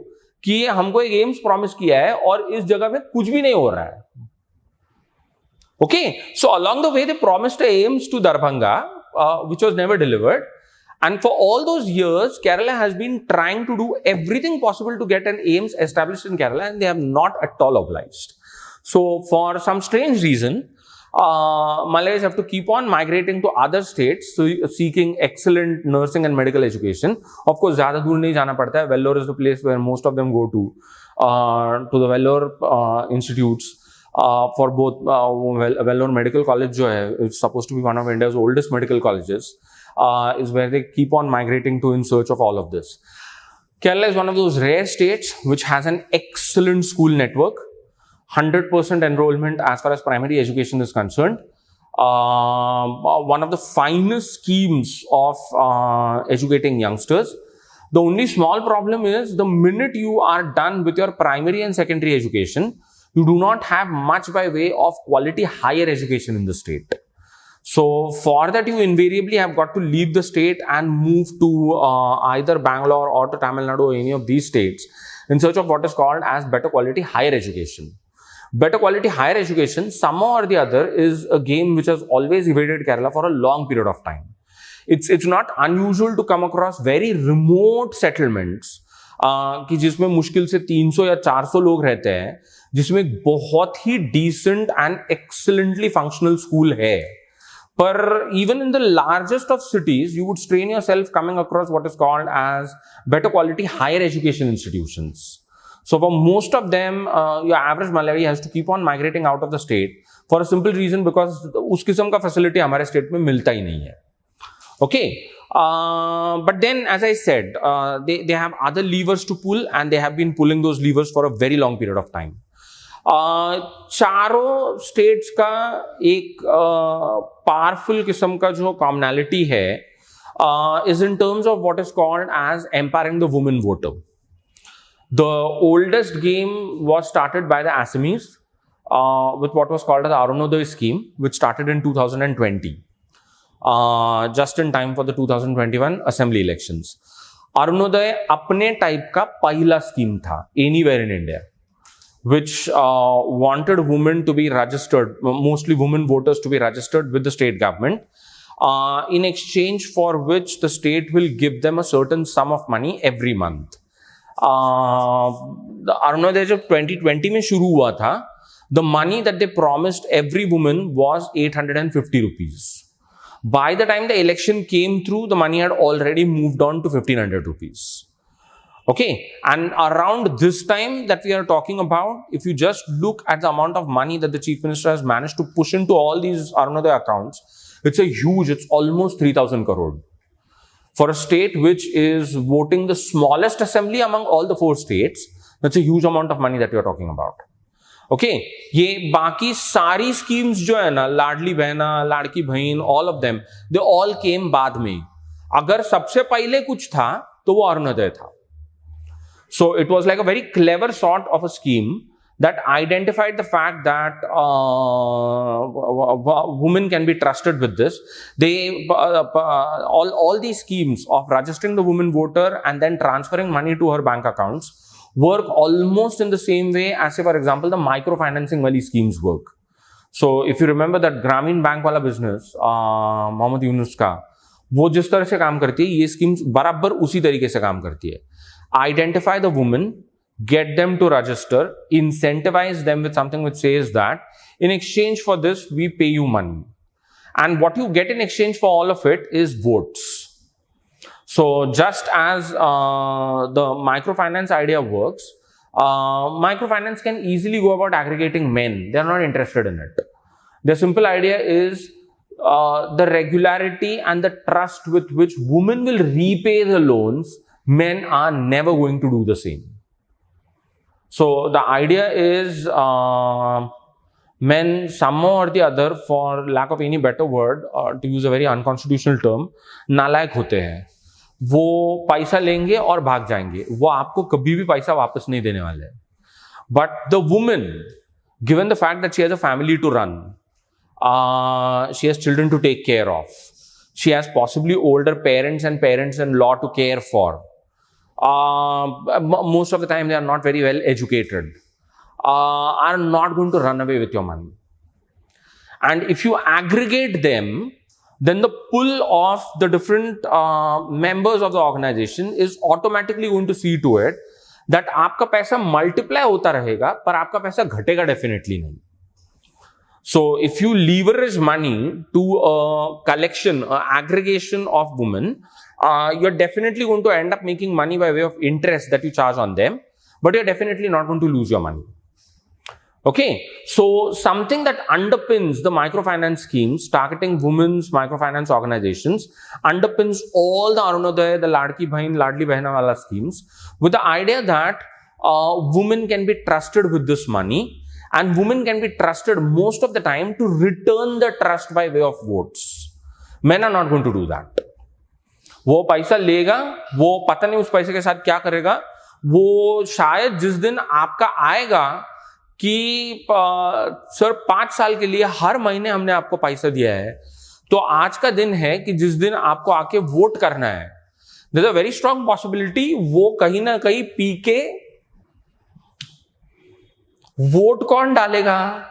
कि हमको एक एम्स प्रॉमिस किया है और इस जगह में कुछ भी नहीं हो रहा है. Okay, so along the way they promised a aims to Darbhanga, which was never delivered. And for all those years, Kerala has been trying to do everything possible to get an aims established in Kerala, and they have not at all obliged. So for some strange reason, Malays have to keep on migrating to other states, so seeking excellent nursing and medical education. Of course, ज़्यादा दूर नहीं जाना पड़ता है. Vellore is the place where most of them go to the Vellore institutes. For both Vellore Medical College, जो है, it's supposed to be one of India's oldest medical colleges, is where they keep on migrating to in search of all of this. Kerala is one of those rare states which has an excellent school network, 100% enrollment as far as primary education is concerned. One of the finest schemes of educating youngsters. The only small problem is the minute you are done with your primary and secondary education, you do not have much by way of quality higher education in the state. So for that, you invariably have got to leave the state and move to either Bangalore or to Tamil Nadu or any of these states in search of what is called as better quality higher education. Better quality higher education, somehow or the other, is a game which has always evaded Kerala for a long period of time. It's not unusual to come across very remote settlements कि जिसमें मुश्किल से 300 या 400 लोग रहते हैं, जिसमें बहुत ही decent and excellently functional school है. पर even in the largest of cities, you would strain yourself coming across what is called as better quality higher education institutions. So for most of them, your average Malawi has to keep on migrating out of the state for a simple reason because उस किस्म का facility हमारे state में मिलता ही नहीं है. Okay. But then, as I said, they have other levers to pull, and they have been pulling those levers for a very long period of time. चारों states का एक powerful किस्म का जो commonality है is in terms of what is called as empowering the woman voter. The oldest game was started by the Assamese with what was called as the Arunodaya scheme, which started in 2020. Just in time for the 2021 assembly elections. Arunodaya अपने type का पहला scheme था anywhere in India, which wanted women to be registered, mostly women voters to be registered with the state government, in exchange for which the state will give them a certain sum of money every month. The Arunodaya जब 2020 में शुरू हुआ था, the money that they promised every woman was 850 rupees. By the time the election came through, the money had already moved on to 1500 rupees. Okay, and around this time that we are talking about, if you just look at the amount of money that the Chief Minister has managed to push into all these Arunodaya accounts, it's almost 3,000 crore. For a state which is voting the smallest assembly among all the 4 states, that's a huge amount of money that we are talking about. Okay ये बाकी सारी schemes जो है ना, लाडली बहना, लाड़की बहन, all of them, they all came बाद में. अगर सबसे पहले कुछ था तो वो अरुणोदय था. So it was like a very clever sort of a scheme that identified the fact that women can be trusted with this. They all these schemes of registering the woman voter and then transferring money to her bank accounts work almost in the same way as, say, for example, the microfinancing wali schemes work. So if you remember that Grameen Bank wala business, Muhammad Yunus का, वो जिस तरह से काम करती है, ये schemes बराबर उसी तरीके से काम करती है. Identify the woman, get them to register, incentivize them with something which says that in exchange for this we pay you money, and what you get in exchange for all of it is votes. So just as the microfinance idea works, microfinance can easily go about aggregating men. They are not interested in it. The simple idea is the regularity and the trust with which women will repay the loans. Men are never going to do the same. So the idea is men somehow or the other, for lack of any better word, to use a very unconstitutional term, नालायक होते हैं. वो पैसा लेंगे और भाग जाएंगे. वो आपको कभी भी पैसा वापस नहीं देने वाले. But the woman, given the fact that she has a family to run, she has children to take care of, she has possibly older parents and parents-in-law to care for. Most of the time they are not very well educated, are not going to run away with your money. And if you aggregate them, then the pull of the different members of the organization is automatically going to see to it that आपका पैसा multiply होता रहेगा, पर आपका पैसा घटेगा definitely नहीं. So if you leverage money to a collection, aggregation of women, you're definitely going to end up making money by way of interest that you charge on them, but you're definitely not going to lose your money. Okay, so something that underpins the microfinance schemes targeting women's microfinance organizations underpins all the Arunodaya, the Ladki Bahin, Ladli Bahina Wala schemes with the idea that women can be trusted with this money, and women can be trusted most of the time to return the trust by way of votes. Men are not going to do that. वो पैसा लेगा, वो पता नहीं उस पैसे के साथ क्या करेगा, वो शायद जिस दिन आपका आएगा कि सर 5 साल के लिए हर महीने हमने आपको पैसा दिया है, तो आज का दिन है कि जिस दिन आपको आके वोट करना है, there's a very strong possibility वो कहीं ना कहीं पी के वोट कौन डालेगा?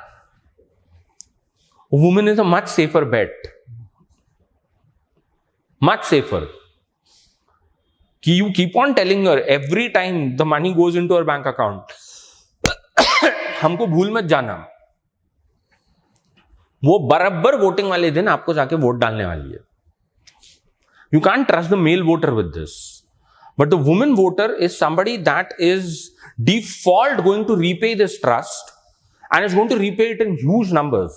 Woman is a much safer bet, much safer. कि you keep on telling her every time the money goes into her bank account, हमको भूल मत जाना, वो बराबर वोटिंग वाले दिन आपको जाके वोट डालने वाली है. You can't trust the male voter with this, but the woman voter is somebody that is default going to repay this trust and is going to repay it in huge numbers.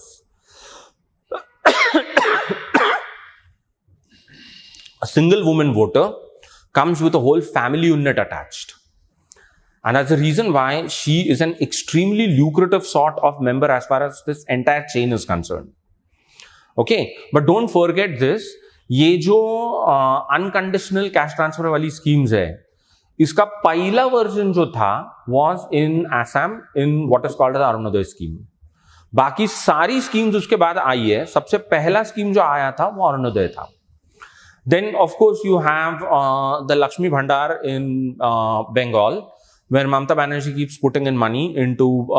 A single woman voter comes with a whole family unit attached. And that's the reason why she is an extremely lucrative sort of member as far as this entire chain is concerned. Okay, but don't forget this, ये जो unconditional cash transfer वाली schemes है, इसका पहला version जो था was in Assam in what is called as the Arunodaya scheme. बाकी सारी schemes उसके बाद आई है, सबसे पहला scheme जो आया था वो Arunodaya था. Then of course you have the Lakshmi Bhandar in Bengal, where Mamata Banerjee keeps putting in money into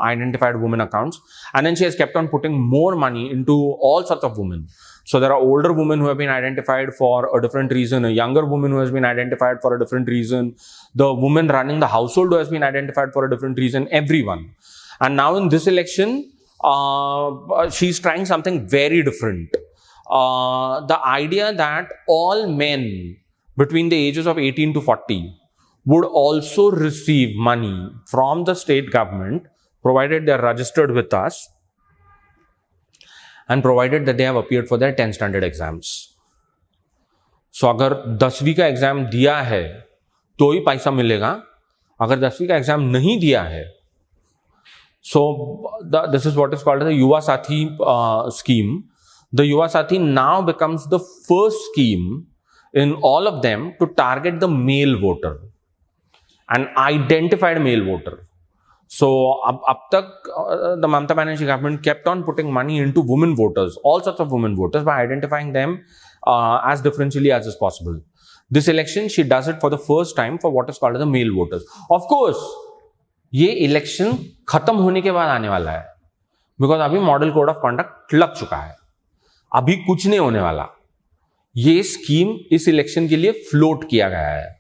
identified women accounts, and then she has kept on putting more money into all sorts of women. So there are older women who have been identified for a different reason, a younger woman who has been identified for a different reason, the woman running the household who has been identified for a different reason, everyone. And now in this election, she's trying something very different. The idea that all men between the ages of 18 to 40 would also receive money from the state government, provided they are registered with us and provided that they have appeared for their 10th standard exams. So अगर 10वीं का exam दिया है तो ही पैसा मिलेगा, अगर 10वीं का एग्जाम नहीं दिया है, so this is what is called the Yuva Sathi scheme. The Yuva Sathi now becomes the first scheme in all of them to target the male voter, an identified male voter. So up tak the Mamata Banerjee government kept on putting money into women voters, all sorts of women voters, by identifying them as differentially as is possible. This election she does it for the first time for what is called the male voters. Of course, ये election खत्म होने के बाद आने वाला है, because अभी model code of conduct लग चुका है, अभी कुछ नहीं होने वाला. ये स्कीम इस इलेक्शन के लिए फ्लोट किया गया है.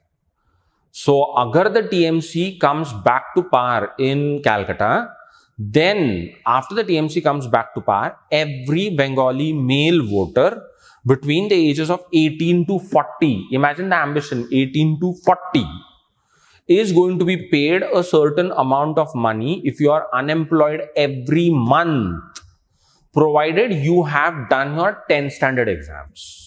So agar the TMC comes back to power in Calcutta, then after the TMC comes back to power, every Bengali male voter between the ages of 18 to 40, imagine the ambition, 18 to 40, is going to be paid a certain amount of money if you are unemployed every month, provided you have done your 10th standard exams.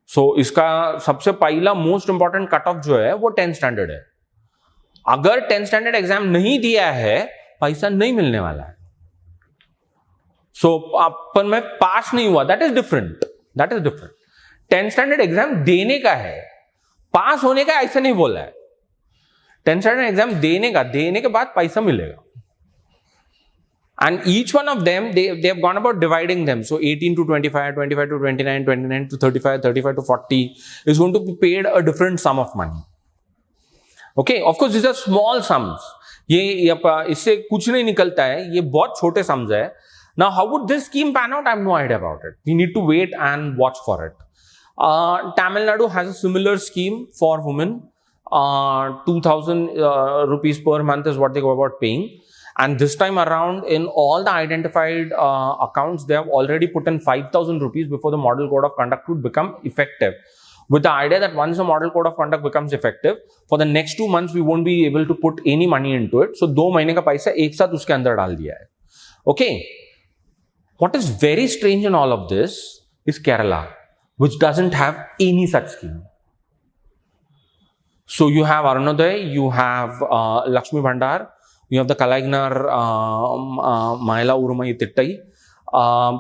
So इसका सबसे पहला most important cut off जो है वो 10th standard है. अगर 10th standard exam नहीं दिया है, पैसा नहीं मिलने वाला है. सो पर मैं पास नहीं हुआ, that is different, that is different. 10th standard exam देने का है, पास होने का ऐसा नहीं बोला है. 10th स्टैंडर्ड एग्जाम देने का, देने के बाद पैसा मिलेगा. And each one of them, they have gone about dividing them. So 18 to 25, 25 to 29, 29 to 35, 35 to 40 is going to be paid a different sum of money. Okay, of course, these are small sums. ये इससे कुछ नहीं निकलता है, ये बहुत छोटे sums है. Now, how would this scheme pan out? I have no idea about it. We need to wait and watch for it. Tamil Nadu has a similar scheme for women. 2,000 rupees per month is what they go about paying. And this time around, in all the identified accounts, they have already put in 5,000 rupees before the model code of conduct would become effective. With the idea that once the model code of conduct becomes effective, for the next 2 months, we won't be able to put any money into it. So 2 महीने का पैसा एक साथ उसके अंदर डाल दिया है. Okay. What is very strange in all of this is Kerala, which doesn't have any such scheme. So you have Arunodaya, you have Lakshmi Bhandar, you have the Kalaignar Mahila Urumai Tittai.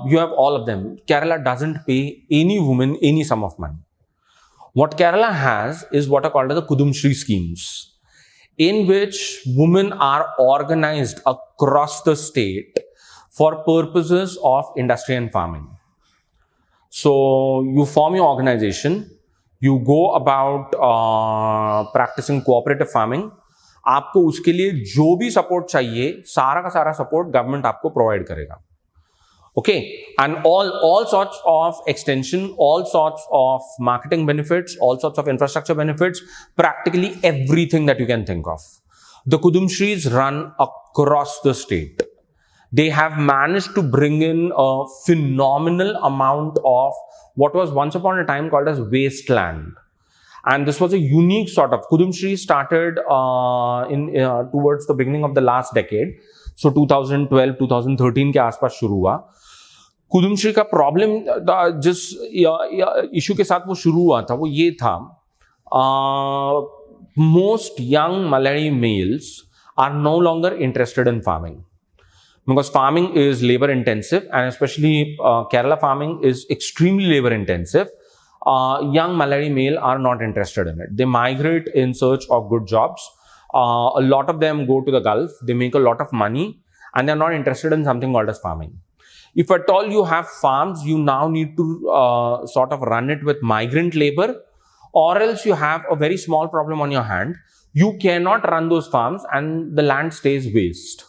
You have all of them. Kerala doesn't pay any woman any sum of money. What Kerala has is what are called as the Kudumshri schemes, in which women are organized across the state for purposes of industry and farming. So you form your organization, you go about practicing cooperative farming. आपको उसके लिए जो भी support चाहिए, सारा का सारा support government आपको प्रोवाइड करेगा. Okay, and all sorts of extension, all sorts of marketing benefits, all sorts of infrastructure benefits, practically everything that you can think of. The Kudumshris run across the state. They have managed to bring in a phenomenal amount of what was once upon a time called as wasteland. And this was a unique sort of Kudumshri started towards the beginning of the last decade. So 2012, 2013 के आसपास शुरू हुआ. कुदुमश्री का problem जिस issue के साथ वो शुरू हुआ था वो ये था, most young Malayali males are no longer interested in farming because farming is labor intensive, and especially Kerala farming is extremely labor intensive. Young Malayali male are not interested in it. They migrate in search of good jobs. A lot of them go to the Gulf. They make a lot of money, and they're not interested in something called as farming. If at all you have farms, you now need to sort of run it with migrant labor, or else you have a very small problem on your hand. You cannot run those farms and the land stays waste.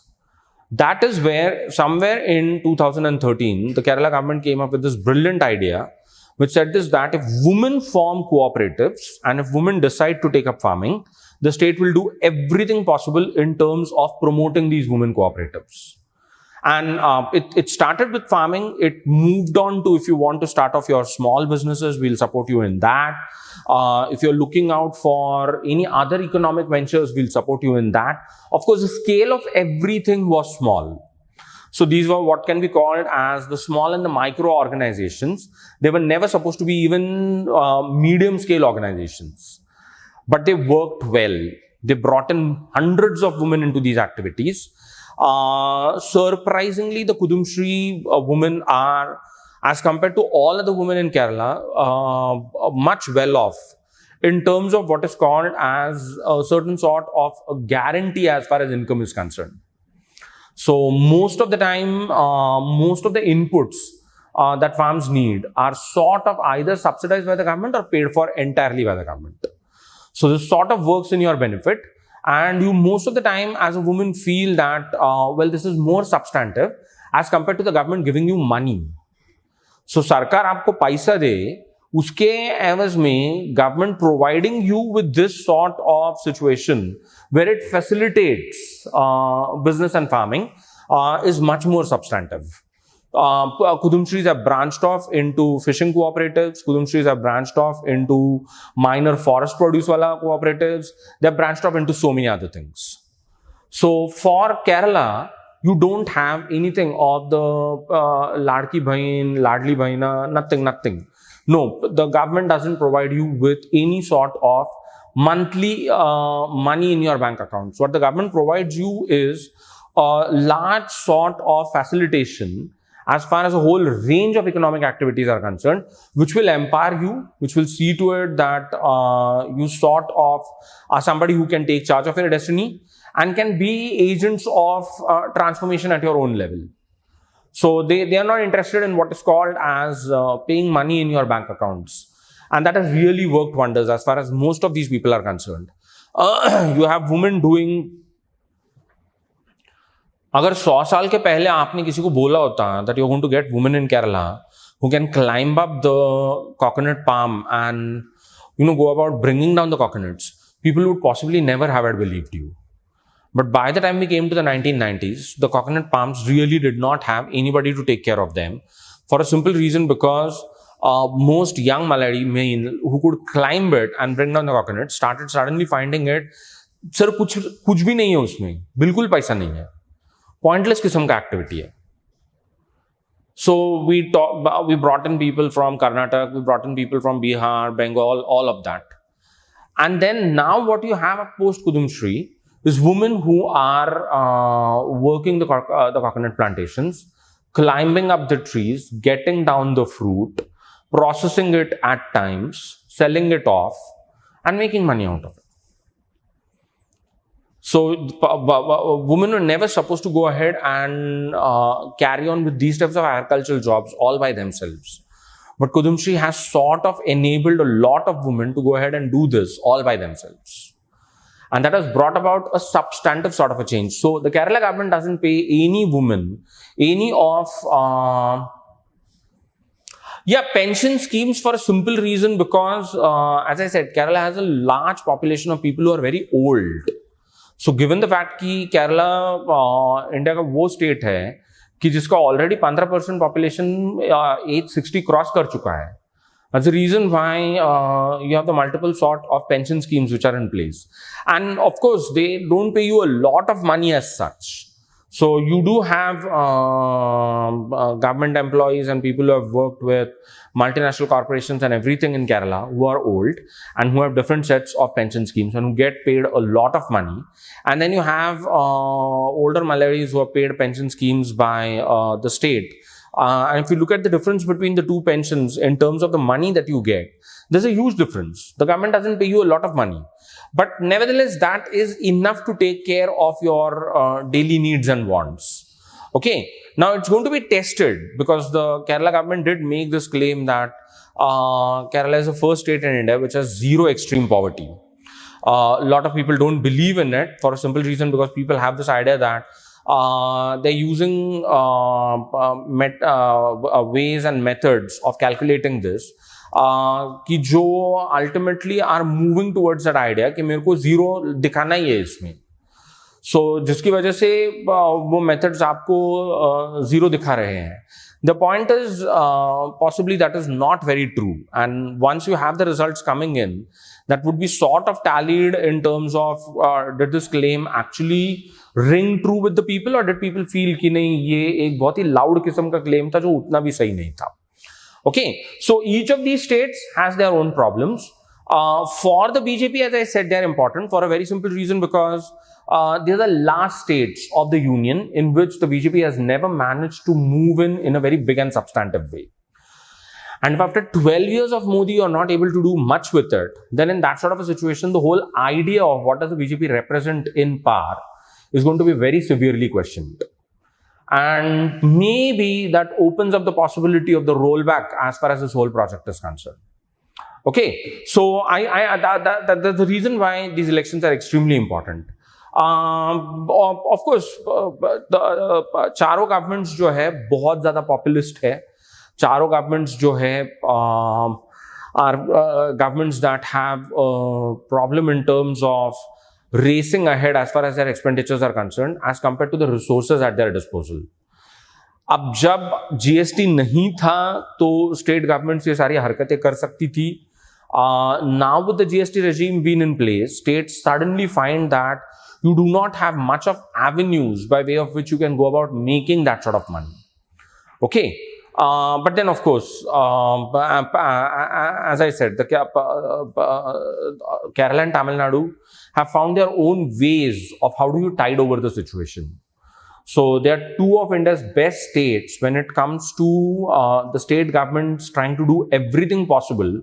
That is where somewhere in 2013, the Kerala government came up with this brilliant idea, which said this, that if women form cooperatives and if women decide to take up farming, the state will do everything possible in terms of promoting these women cooperatives. And it started with farming. It moved on to, if you want to start off your small businesses, we'll support you in that. If you're looking out for any other economic ventures, we'll support you in that. Of course, the scale of everything was small. So these were what can be called as the small and the micro organizations. They were never supposed to be even medium scale organizations, but they worked well. They brought in hundreds of women into these activities. Surprisingly, the Kudumshri women are, as compared to all other women in Kerala, much well off in terms of what is called as a certain sort of a guarantee as far as income is concerned. So most of the time, most of the inputs that farms need are sort of either subsidized by the government or paid for entirely by the government. So this sort of works in your benefit. And you most of the time as a woman feel that, well, this is more substantive as compared to the government giving you money. So सरकार आपको पैसा दे, उसके एवज में government providing you with this sort of situation where it facilitates business and farming is much more substantive. Kudumshris have branched off into fishing cooperatives. Kudumshris have branched off into minor forest produce wala cooperatives. They have branched off into so many other things. So for Kerala, you don't have anything of the Ladki Bhain, Ladli Bhaina, nothing. No, the government doesn't provide you with any sort of monthly money in your bank accounts. What the government provides you is a large sort of facilitation as far as a whole range of economic activities are concerned, which will empower you, which will see to it that you sort of are somebody who can take charge of your destiny, and can be agents of transformation at your own level. So they are not interested in what is called as paying money in your bank accounts. And that has really worked wonders as far as most of these people are concerned. You have women doing, अगर 100 साल के पहले आपने किसी को बोला होता that you're going to get women in Kerala who can climb up the coconut palm and go about bringing down the coconuts, people would possibly never have believed you. But by the time we came to the 1990s, the coconut palms really did not have anybody to take care of them, for a simple reason, because most young Malayali men who could climb it and bring down the coconut started suddenly finding it, sir, कुछ भी नहीं है उसमें, बिल्कुल पैसा नहीं है, pointless किस्म का activity है. So we brought in people from Karnataka, we brought in people from Bihar, Bengal, all of that. And then now what you have at post Kudumshree is women who are working the coconut plantations, climbing up the trees, getting down the fruit, processing it at times, selling it off, and making money out of it. So women were never supposed to go ahead and carry on with these types of agricultural jobs all by themselves. But Kudumshree has sort of enabled a lot of women to go ahead and do this all by themselves. And that has brought about a substantive sort of a change. So the Kerala government doesn't pay any woman any of pension schemes for a simple reason, because as I said, Kerala has a large population of people who are very old. So given the fact कि Kerala India का वो state है कि जिसका already 15% population as 60 cross कर चुका है, that's the reason why you have the multiple sort of pension schemes which are in place. And of course, they don't pay you a lot of money as such. So you do have government employees and people who have worked with multinational corporations and everything in Kerala who are old and who have different sets of pension schemes and who get paid a lot of money. And then you have older Malayalis who are paid pension schemes by the state. And if you look at the difference between the two pensions in terms of the money that you get, there's a huge difference. The government doesn't pay you a lot of money, but nevertheless, that is enough to take care of your daily needs and wants. Okay, now it's going to be tested, because the Kerala government did make this claim that Kerala is the first state in India which has zero extreme poverty. A lot of people don't believe in it for a simple reason, because people have this idea that they're using ways and methods of calculating this कि जो ultimately are moving towards that idea कि मेरे को zero दिखाना ही है इसमें. So जिसकी वजह से वो methods आपको zero दिखा रहे हैं. The point is possibly that is not very true, and once you have the results coming in, that would be sort of tallied in terms of did this claim actually ring true with the people, or did people feel कि नहीं ये एक बहुत ही loud किस्म का claim था जो उतना भी सही नहीं था. Okay, so each of these states has their own problems. For the BJP, as I said, they are important for a very simple reason, because they are the last states of the union in which the BJP has never managed to move in a very big and substantive way. And if after 12 years of Modi you are not able to do much with it, then in that sort of a situation, the whole idea of what does the BJP represent in power is going to be very severely questioned. And maybe that opens up the possibility of the rollback as far as this whole project is concerned. Okay, so that's the reason why these elections are extremely important. Of course, the चारों governments जो है बहुत ज़्यादा populist है. चारों governments जो है are governments that have a problem in terms of racing ahead as far as their expenditures are concerned as compared to the resources at their disposal. अब जब GST नहीं था तो state governments ये सारी हरकतें कर सकती थी. Now with the GST regime being in place, states suddenly find that you do not have much of avenues by way of which you can go about making that sort of money. Okay. But then, of course, as I said, the Kerala and Tamil Nadu have found their own ways of how do you tide over the situation. So they are two of India's best states when it comes to the state governments trying to do everything possible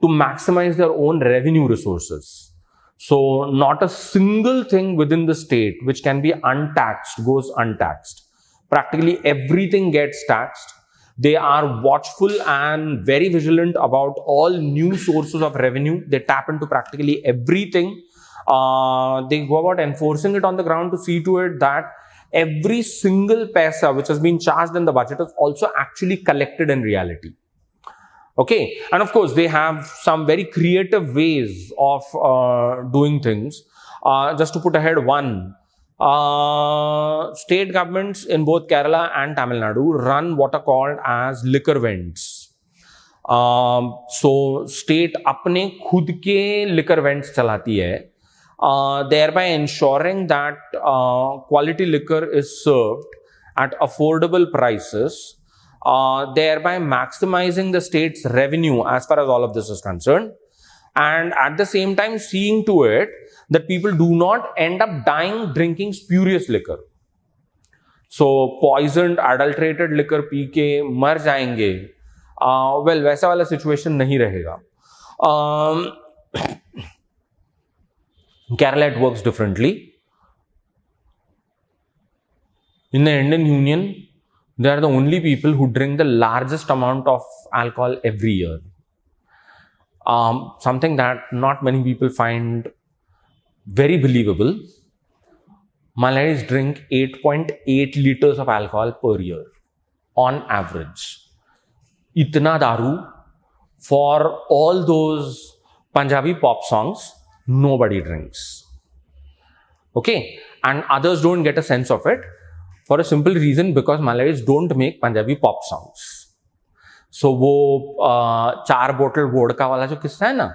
to maximize their own revenue resources. So not a single thing within the state which can be untaxed goes untaxed. Practically everything gets taxed. They are watchful and very vigilant about all new sources of revenue. They tap into practically everything. They go about enforcing it on the ground to see to it that every single paisa which has been charged in the budget is also actually collected in reality. Okay, and of course they have some very creative ways of doing things. Just to put ahead one, state governments in both Kerala and Tamil Nadu run what are called as liquor vents. So state अपने खुद के liquor vents चलाती है, thereby ensuring that quality liquor is served at affordable prices, thereby maximizing the state's revenue as far as all of this is concerned, and at the same time seeing to it that people do not end up dying drinking spurious liquor. So poisoned, adulterated liquor P के मर जाएंगे, well वैसा वाला situation नहीं रहेगा. Kerala it works differently. In the Indian Union, they are the only people who drink the largest amount of alcohol every year. Something that not many people find very believable. Malayalis drink 8.8 liters of alcohol per year on average. Itna daru for all those Punjabi pop songs, nobody drinks. Okay, and others don't get a sense of it for a simple reason, because Malayalis don't make Punjabi pop songs. So वो 4 bottle vodka वाला जो किस्सा है ना,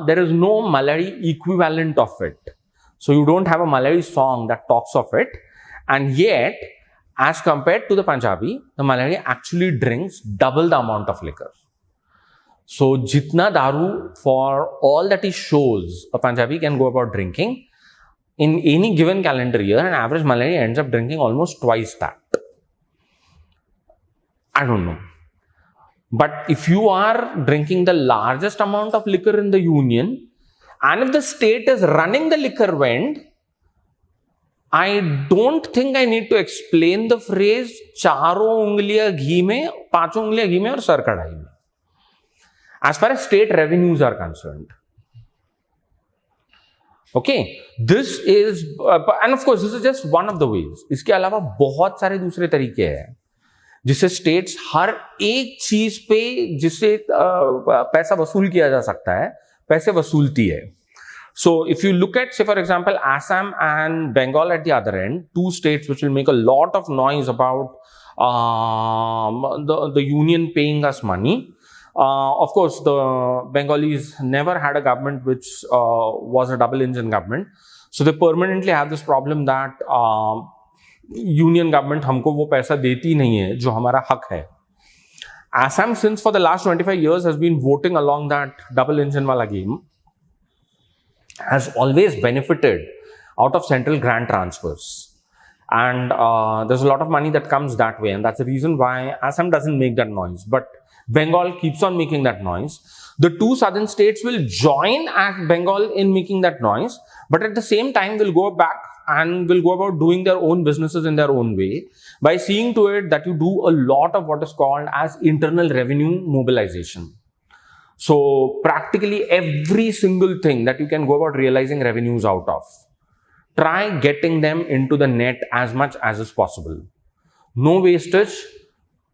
there is no Malayali equivalent of it. So you don't have a Malayali song that talks of it, and yet as compared to the Punjabi, the Malayali actually drinks double the amount of liquor. So jitna daru for all that it shows a Punjabi can go about drinking, in any given calendar year, an average Malayali ends up drinking almost twice that. I don't know. But if you are drinking the largest amount of liquor in the union, and if the state is running the liquor vent, I don't think I need to explain the phrase चारों उंगलियां घी में, पांचों उंगलियां घी में और sir कढ़ाई में, as far as state revenues are concerned. Okay, this is, and of course this is just one of the ways. इसके अलावा बहुत सारे दूसरे तरीके हैं जिससे स्टेट्स हर एक चीज पे जिससे पैसा वसूल किया जा सकता है, पैसे वसूलती है. So if you look at, say for example, Assam and Bengal at the other end, two states which will make a lot of noise about the union paying us money. Of course, the Bengalis never had a government which was a double engine government. So they permanently have this problem that union government हमको वो पैसा देती नहीं है जो हमारा हक है. Assam, since for the last 25 years has been voting along that double engine wala game, has always benefited out of central grant transfers. And there's a lot of money that comes that way, and that's the reason why Assam doesn't make that noise. But Bengal keeps on making that noise. The two southern states will join at Bengal in making that noise, but at the same time will go back and will go about doing their own businesses in their own way by seeing to it that you do a lot of what is called as internal revenue mobilization. So practically every single thing that you can go about realizing revenues out of, try getting them into the net as much as is possible. No wastage,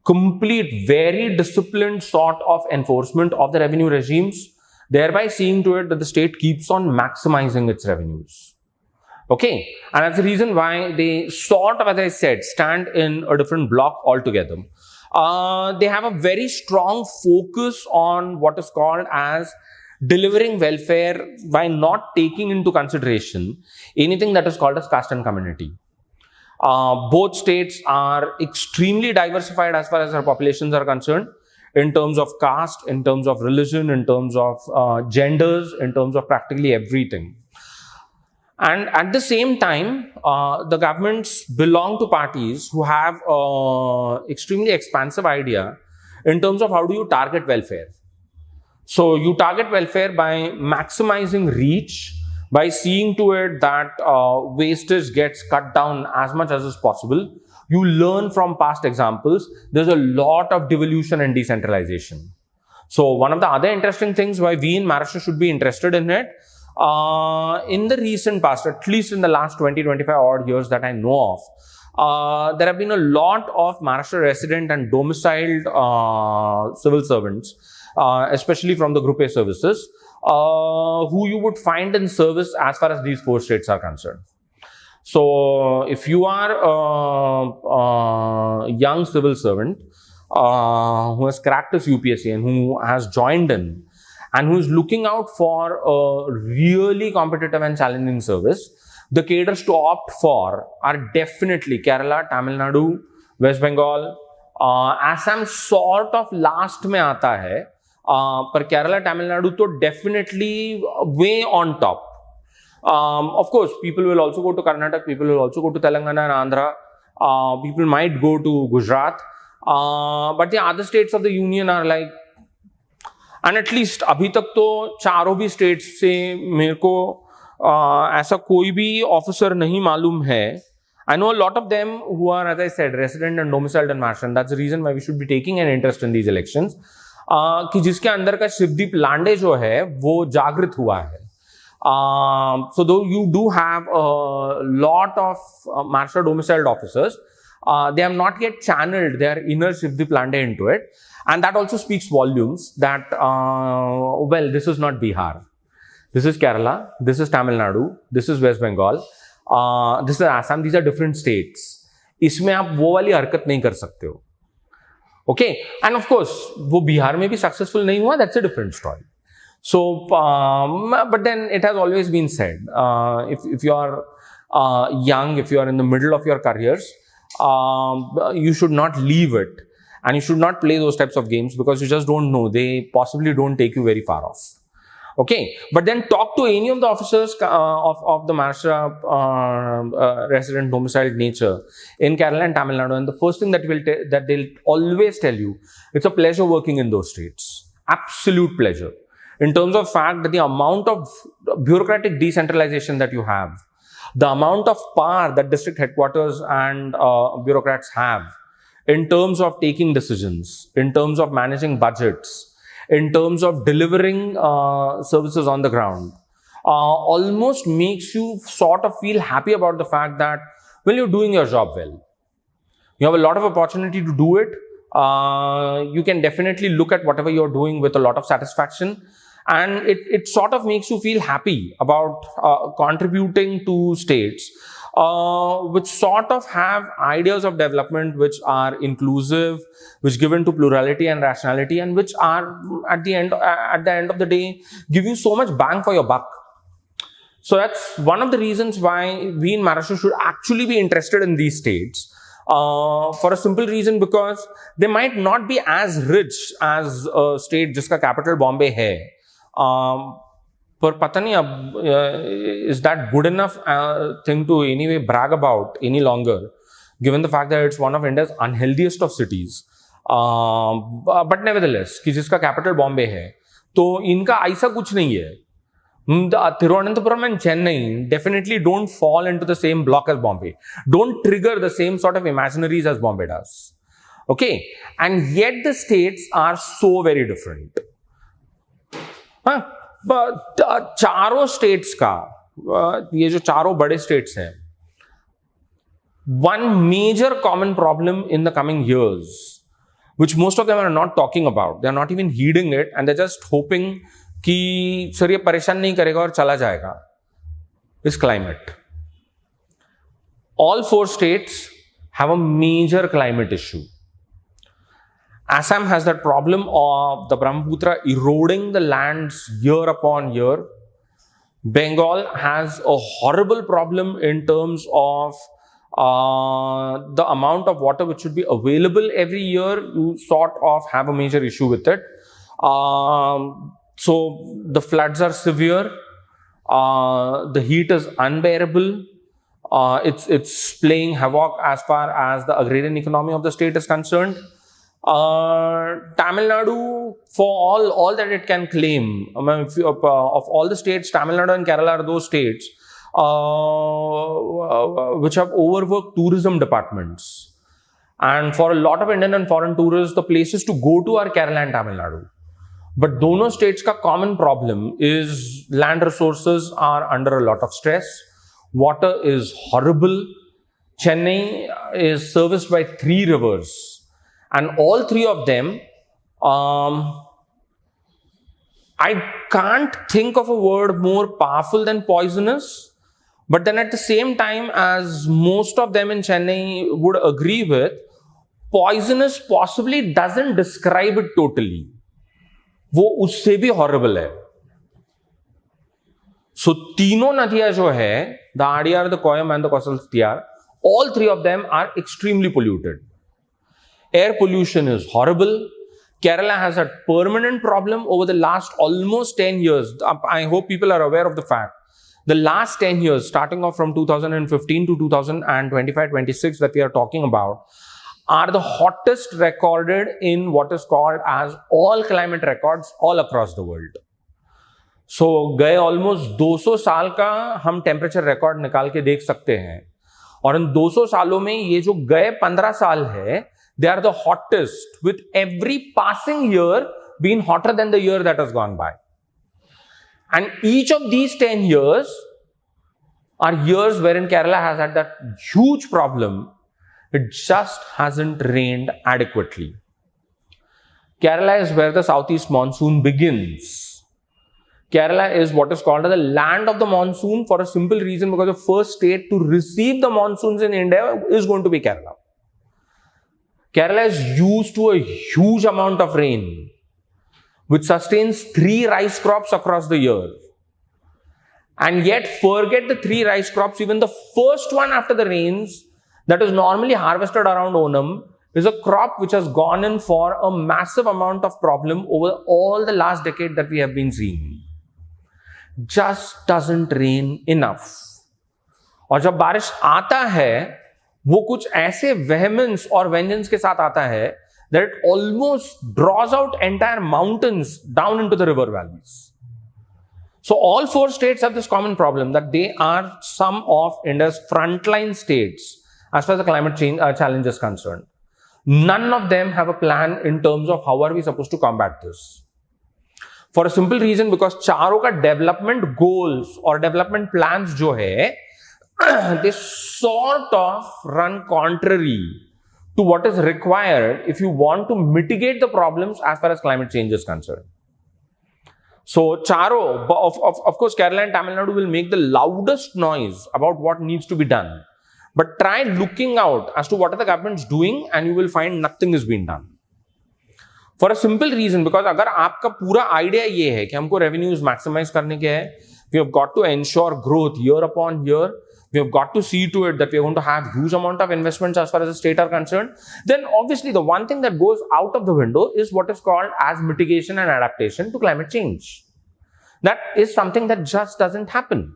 complete, very disciplined sort of enforcement of the revenue regimes, thereby seeing to it that the state keeps on maximizing its revenues. Okay, and that's the reason why they sort of, as I said, stand in a different block altogether. They have a very strong focus on what is called as delivering welfare by not taking into consideration anything that is called as caste and community. Both states are extremely diversified as far as their populations are concerned, in terms of caste, in terms of religion, in terms of genders, in terms of practically everything. And at the same time, the governments belong to parties who have an extremely expansive idea in terms of how do you target welfare. So you target welfare by maximizing reach, by seeing to it that wastage gets cut down as much as is possible. You learn from past examples. There's a lot of devolution and decentralization. So one of the other interesting things why we in Maharashtra should be interested in it, in the recent past, at least in the last 20-25 odd years that I know of, there have been a lot of Maharashtra resident and domiciled civil servants, especially from the Group A services, who you would find in service as far as these 4 states are concerned. So if you are a young civil servant who has cracked his UPSC and who has joined in and who is looking out for a really competitive and challenging service, the cadres to opt for are definitely Kerala, Tamil Nadu, West Bengal, Assam sort of last में आता है, पर Kerala, Tamil Nadu तो definitely way on top. Of course, people will also go to Karnataka, people will also go to Telangana and Andhra, people might go to Gujarat, but the other states of the union are like, and at least अभी तक तो चारों भी states से मेरे को ऐसा कोई भी officer नहीं मालूम है. I know a lot of them who are, as I said, resident and domiciled in Maharashtra, and that's the reason why we should be taking an interest in these elections, कि जिसके अंदर का शिवदीप लांडे जो है वो जागृत हुआ है. So though you do have a lot of Maharashtra domiciled officers, they have not yet channeled their inner Shivdeep Lande into it, and that also speaks volumes that well, this is not Bihar, this is Kerala, this is Tamil Nadu, this is West Bengal, this is Assam. These are different states. इसमें आप वो वाली हरकत नहीं कर सकते हो. Okay, and of course वो बिहार में भी successful नहीं हुआ, that's a different story. So, but then it has always been said, if you are young, if you are in the middle of your careers, you should not leave it, and you should not play those types of games because you just don't know. They possibly don't take you very far off. Okay, but then talk to any of the officers of the Maharashtra resident domiciled nature in Kerala and Tamil Nadu, and the first thing that they'll always tell you, it's a pleasure working in those states. Absolute pleasure. In terms of fact that the amount of bureaucratic decentralization that you have, the amount of power that district headquarters and bureaucrats have in terms of taking decisions, in terms of managing budgets, in terms of delivering services on the ground, almost makes you sort of feel happy about the fact that, well, you're doing your job well. You have a lot of opportunity to do it. You can definitely look at whatever you're doing with a lot of satisfaction. And it sort of makes you feel happy about contributing to states which sort of have ideas of development which are inclusive, which give into plurality and rationality, and which are at the end of the day give you so much bang for your buck. So that's one of the reasons why we in Maharashtra should actually be interested in these states. For a simple reason, because they might not be as rich as a state जिसका capital Bombay है. पर पता नहीं अब is that good enough thing to anyway brag about any longer, given the fact that it's one of India's unhealthiest of cities. But nevertheless, कि जिसका capital Bombay है, तो इनका ऐसा कुछ नहीं है. Thiruvananthapuram and Chennai definitely don't fall into the same block as Bombay. Don't trigger the same sort of imaginaries as Bombay does. Okay, and yet the states are so very different. But चारों states का ये जो चारों बड़े states हैं, one major common problem in the coming years, which most of them are not talking about, they are not even heeding it, and they're just hoping कि sir ये परेशान नहीं करेगा और चला जाएगा, is climate. All 4 states have a major climate issue. Assam has that problem of the Brahmaputra eroding the lands year upon year. Bengal has a horrible problem in terms of the amount of water which should be available every year. You sort of have a major issue with it. So the floods are severe. The heat is unbearable. It's playing havoc as far as the agrarian economy of the state is concerned. Tamil Nadu, for all that it can claim, of all the states, Tamil Nadu and Kerala are those states which have overworked tourism departments. And for a lot of Indian and foreign tourists, the places to go to are Kerala and Tamil Nadu. But dono states ka common problem is land resources are under a lot of stress. Water is horrible. Chennai is serviced by 3 rivers. And all 3 of them, I can't think of a word more powerful than poisonous. But then at the same time, as most of them in Chennai would agree with, poisonous possibly doesn't describe it totally. वो उससे भी horrible है. So तीनों नदियां जो है, the Adiyar, the Koyam and the Kosalstiyar, all 3 of them are extremely polluted. Air pollution is horrible. Kerala has a permanent problem over the last almost 10 years. I hope people are aware of the fact. The last 10 years, starting off from 2015 to 2025-26 that we are talking about, are the hottest recorded in what is called as all climate records all across the world. So, गए almost 200 साल का हम temperature record निकाल के देख सकते हैं. और इन 200 सालों में ये जो गए 15 साल है, they are the hottest, with every passing year being hotter than the year that has gone by. And each of these 10 years are years wherein Kerala has had that huge problem. It just hasn't rained adequately. Kerala is where the southeast monsoon begins. Kerala is what is called the land of the monsoon for a simple reason, because the first state to receive the monsoons in India is going to be Kerala. Kerala is used to a huge amount of rain, which sustains 3 rice crops across the year. And yet, forget the 3 rice crops, even the first one after the rains that is normally harvested around Onam is a crop which has gone in for a massive amount of problem over all the last decade that we have been seeing. Just doesn't rain enough. और जब बारिश आता है, वो कुछ ऐसे vehemence और vengeance के साथ आता है that it almost draws out entire mountains down into the river valleys. So all 4 states have this common problem, that they are some of India's frontline states as far as the climate change challenge is concerned. None of them have a plan in terms of how are we supposed to combat this. For a simple reason, because चारों का development goals or development plans जो है, they sort of run contrary to what is required if you want to mitigate the problems as far as climate change is concerned. So, Charo, of course, Kerala and Tamil Nadu will make the loudest noise about what needs to be done. But try looking out as to what are the governments doing, and you will find nothing is being done. For a simple reason, because अगर आपका पूरा idea ये है कि हमको revenues maximize करने के है, we have got to ensure growth year upon year. We have got to see to it that we are going to have huge amount of investments as far as the state are concerned. Then obviously the one thing that goes out of the window is what is called as mitigation and adaptation to climate change. That is something that just doesn't happen.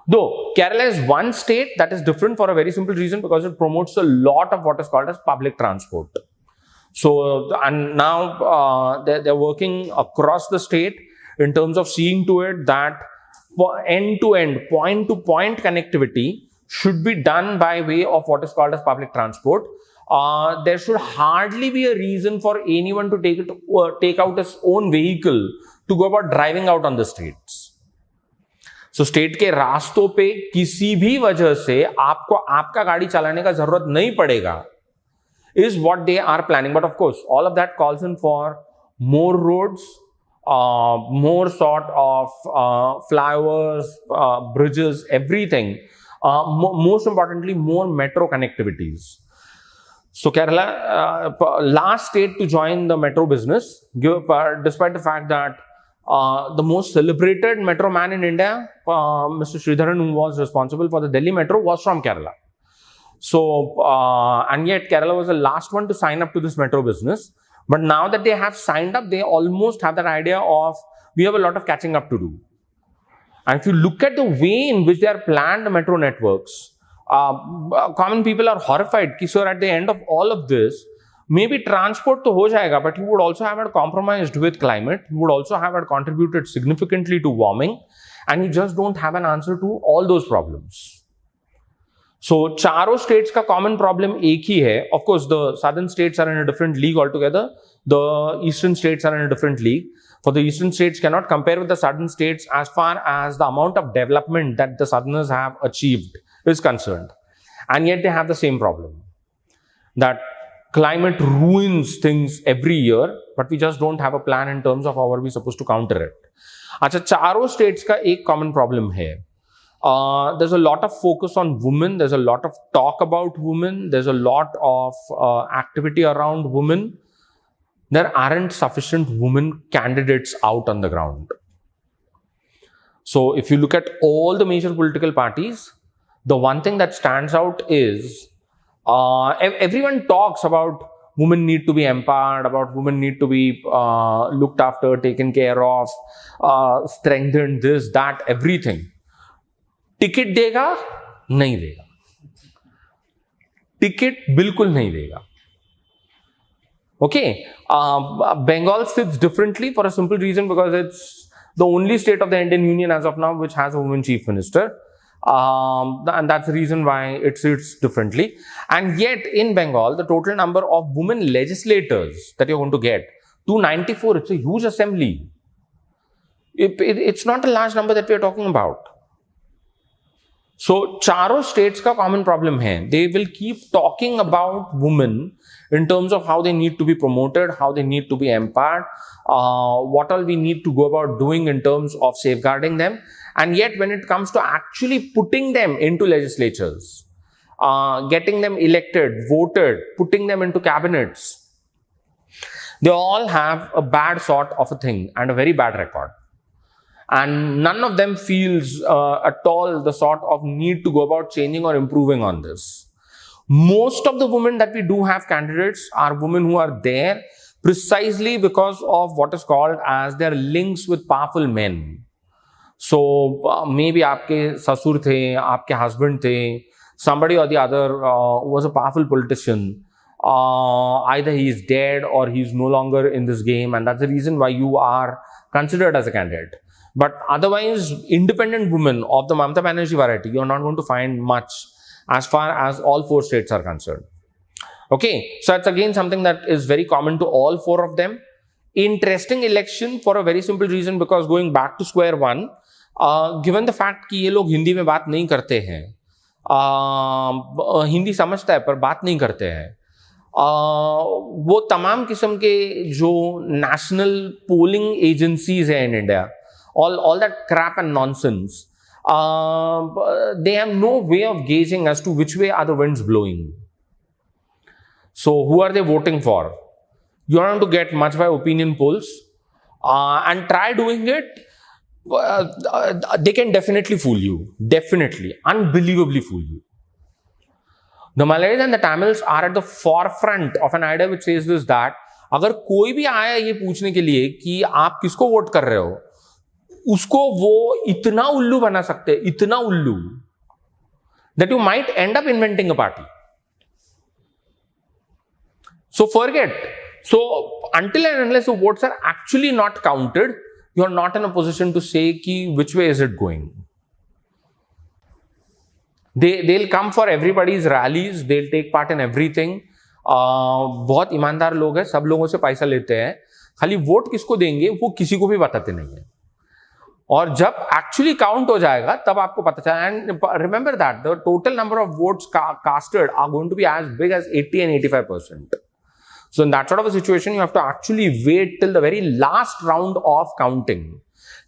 Though Kerala is one state that is different for a very simple reason, because it promotes a lot of what is called as public transport. So, and now they're working across the state in terms of seeing to it that end-to-end, point-to-point connectivity should be done by way of what is called as public transport. There should hardly be a reason for anyone to take out his own vehicle to go about driving out on the streets. So, state के रास्तों पे किसी भी वजह से आपको आपका गाड़ी चलाने का जरूरत नहीं पड़ेगा, is what they are planning. But of course, all of that calls in for more roads, more sort of flyovers, bridges, everything. Most importantly, more metro connectivities. So Kerala, last state to join the metro business, despite the fact that the most celebrated metro man in India, Mr. Sridharan, who was responsible for the Delhi metro, was from Kerala. So, and yet Kerala was the last one to sign up to this metro business. But now that they have signed up, they almost have that idea of, we have a lot of catching up to do. And if you look at the way in which they are planned the metro networks, common people are horrified. Sir, at the end of all of this, Maybe transport to ho jayega, but you would also have compromised with climate. You would also have contributed significantly to warming, and you just don't have an answer to all those problems. So, charo states ka common problem ek hi hai. Of course, the southern states are in a different league altogether. The eastern states are in a different league. For the eastern states, cannot compare with the southern states as far as the amount of development that the southerners have achieved is concerned. And yet they have the same problem. That climate ruins things every year, but we just don't have a plan in terms of how are we supposed to counter it. Acha, charo states ka ek common problem hai. There's a lot of focus on women. There's a lot of talk about women. There's a lot of activity around women. There aren't sufficient women candidates out on the ground. So if you look at all the major political parties, the one thing that stands out is everyone talks about women need to be empowered, about women need to be looked after, taken care of, strengthened, this, that, everything. Ticket देगा नहीं देगा. Ticket बिल्कुल नहीं देगा. Okay, Bengal sits differently for a simple reason, because it's the only state of the Indian Union as of now which has a woman chief minister. And that's the reason why it sits differently. And yet in Bengal, the total number of women legislators that you're going to get, 294, it's a huge assembly. It's not a large number that we're talking about. So, charo states ka common problem hai. They will keep talking about women in terms of how they need to be promoted, how they need to be empowered, what all we need to go about doing in terms of safeguarding them. And yet, when it comes to actually putting them into legislatures, getting them elected, voted, putting them into cabinets, they all have a bad sort of a thing and a very bad record. And none of them feels at all the sort of need to go about changing or improving on this. Most of the women that we do have candidates are women who are there precisely because of what is called as their links with powerful men. So maybe aapke sasur the, aapke husband the, somebody or the other was a powerful politician. Either he is dead or he is no longer in this game, and that's the reason why you are considered as a candidate. But otherwise, independent women of the Mamata Banerjee variety, you're not going to find much as far as all four states are concerned. Okay, so it's again something that is very common to all four of them. Interesting election for a very simple reason, because going back to square one, given the fact कि ये लोग हिंदी में बात नहीं करते हैं, हिंदी समझता है पर बात नहीं करते हैं, वो तमाम किस्म के जो national polling agencies हैं in India, all that crap and nonsense, they have no way of gauging as to which way are the winds blowing. So who are they voting for? You are not going to get much by opinion polls, and try doing it. They can definitely fool you. Definitely, unbelievably fool you. The Malays and the Tamils are at the forefront of an idea which says this, that अगर कोई भी आया ये पूछने के लिए कि आप किसको वोट कर रहे हो, उसको वो इतना उल्लू बना सकते हैं, इतना उल्लू, that you might end up inventing a party. So forget. So until and unless the votes are actually not counted, you are not in a position to say ki which way is it going. They'll come for everybody's rallies, they'll take part in everything. बहुत ईमानदार लोग हैं, सब लोगों से पैसा लेते हैं, खाली वोट किसको देंगे वो किसी को भी बताते नहीं है. और जब एक्चुअली काउंट हो जाएगा तब आपको पता चला. And remember that the total number of votes casted are going to be as big as 80 and 85%. So in that sort of a situation, you have to actually wait till the very last round of counting.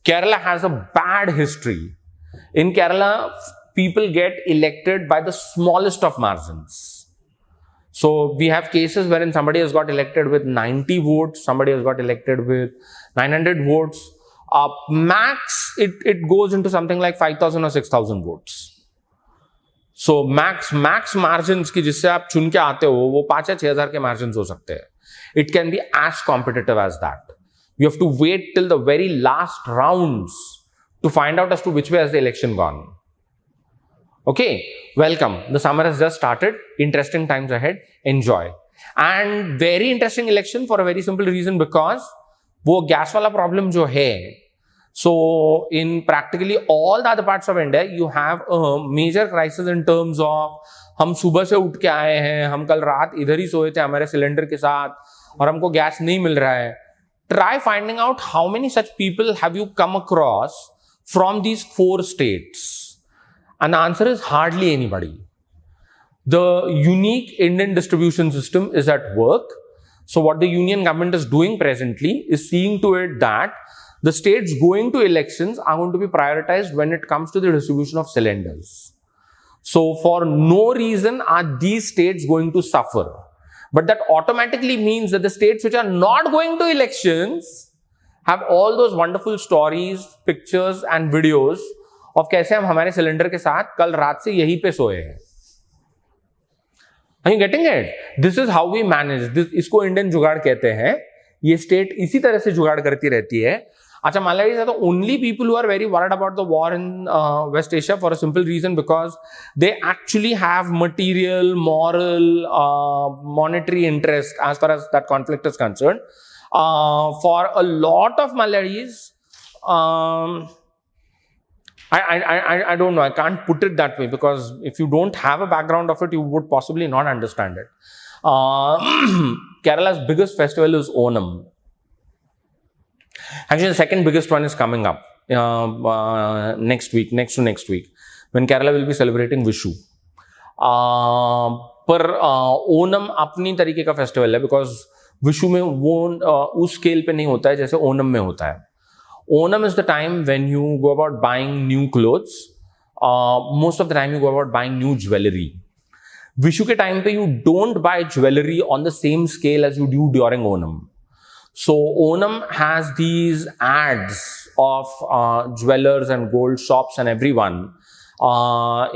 Kerala has a bad history. In Kerala, people get elected by the smallest of margins. So we have cases wherein somebody has got elected with 90 votes, somebody has got elected with 900 votes. Max, it goes into something like 5,000 or 6,000 votes. So max margins की जिससे आप चुन के आते हो वो 5 या 6,000 के margins हो सकते हैं. It can be as competitive as that. You have to wait till the very last rounds to find out as to which way has the election gone. Okay, welcome. The summer has just started. Interesting times ahead. Enjoy. And very interesting election for a very simple reason, because वो gas वाला problem जो है, so in practically all the other parts of India, you have a major crisis in terms of हम सुबह से उठ के आए हैं, हम कल रात इधर ही सोए थे हमारे सिलेंडर के साथ और हमको गैस नहीं मिल रहा है. Try finding out how many such people have you come across from these 4 states. And the answer is hardly anybody. The unique Indian distribution system is at work. So what the union government is doing presently is seeing to it that the states going to elections are going to be prioritized when it comes to the distribution of cylinders. So for no reason are these states going to suffer. But that automatically means that the states which are not going to elections have all those wonderful stories, pictures and videos of कैसे हम हमारे cylinder के साथ कल रात से यहीं पे सोए हैं. Are you getting it? This is how we manage. इसको इंडियन जुगाड़ कहते हैं. ये स्टेट इसी तरह से जुगाड़ करती रहती है. अच्छा, Malayalis are the only people who are very worried about the war in West Asia for a simple reason, because they actually have material, moral, monetary interest as far as that conflict is concerned. For a lot of Malayalis, I don't know, I can't put it that way, because if you don't have a background of it, you would possibly not understand it. Kerala's biggest festival is Onam. Actually, the second biggest one is coming up next week, next to next week, when Kerala will be celebrating Vishu. पर ओनम अपनी तरीके का festival है, because Vishu में वो उस scale पे नहीं होता है जैसे ओनम में होता है. Onam is the time when you go about buying new clothes. Most of the time you go about buying new jewellery. Vishu के टाइम पे you don't buy jewellery on the same scale as you do during Onam. So Onam has these ads of jewelers and gold shops and everyone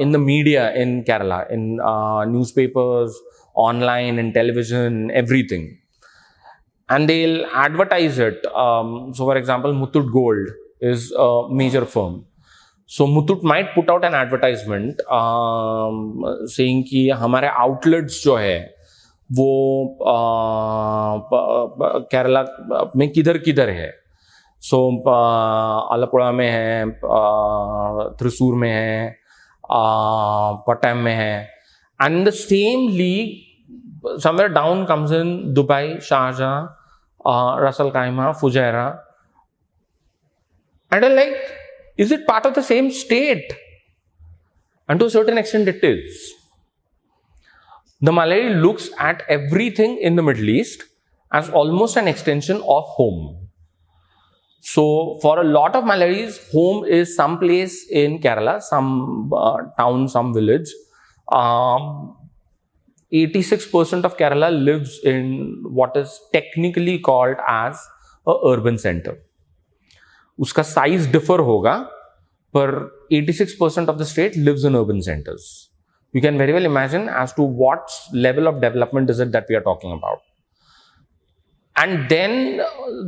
in the media in Kerala, in newspapers, online, in television, everything. And they'll advertise it. So for example, Muthoot Gold is a major firm. So Muthoot might put out an advertisement saying कि हमारे outlets जो है वो केरला में किधर किधर है. सो आलपुड़ा में है, त्रिशूर में है, पट्टम में है. And the same league somewhere down comes in Dubai, Sharjah, Ras al Khaimah, Fujairah. And like, is it part of the same state? And to a certain extent it is. The Malayali looks at everything in the Middle East as almost an extension of home. So for a lot of Malayalis, home is some place in Kerala, some town, some village. 86% of Kerala lives in what is technically called as a urban center. उसका size differ होगा, पर 86% of the state lives in urban centers. You can very well imagine as to what level of development is it that we are talking about. And then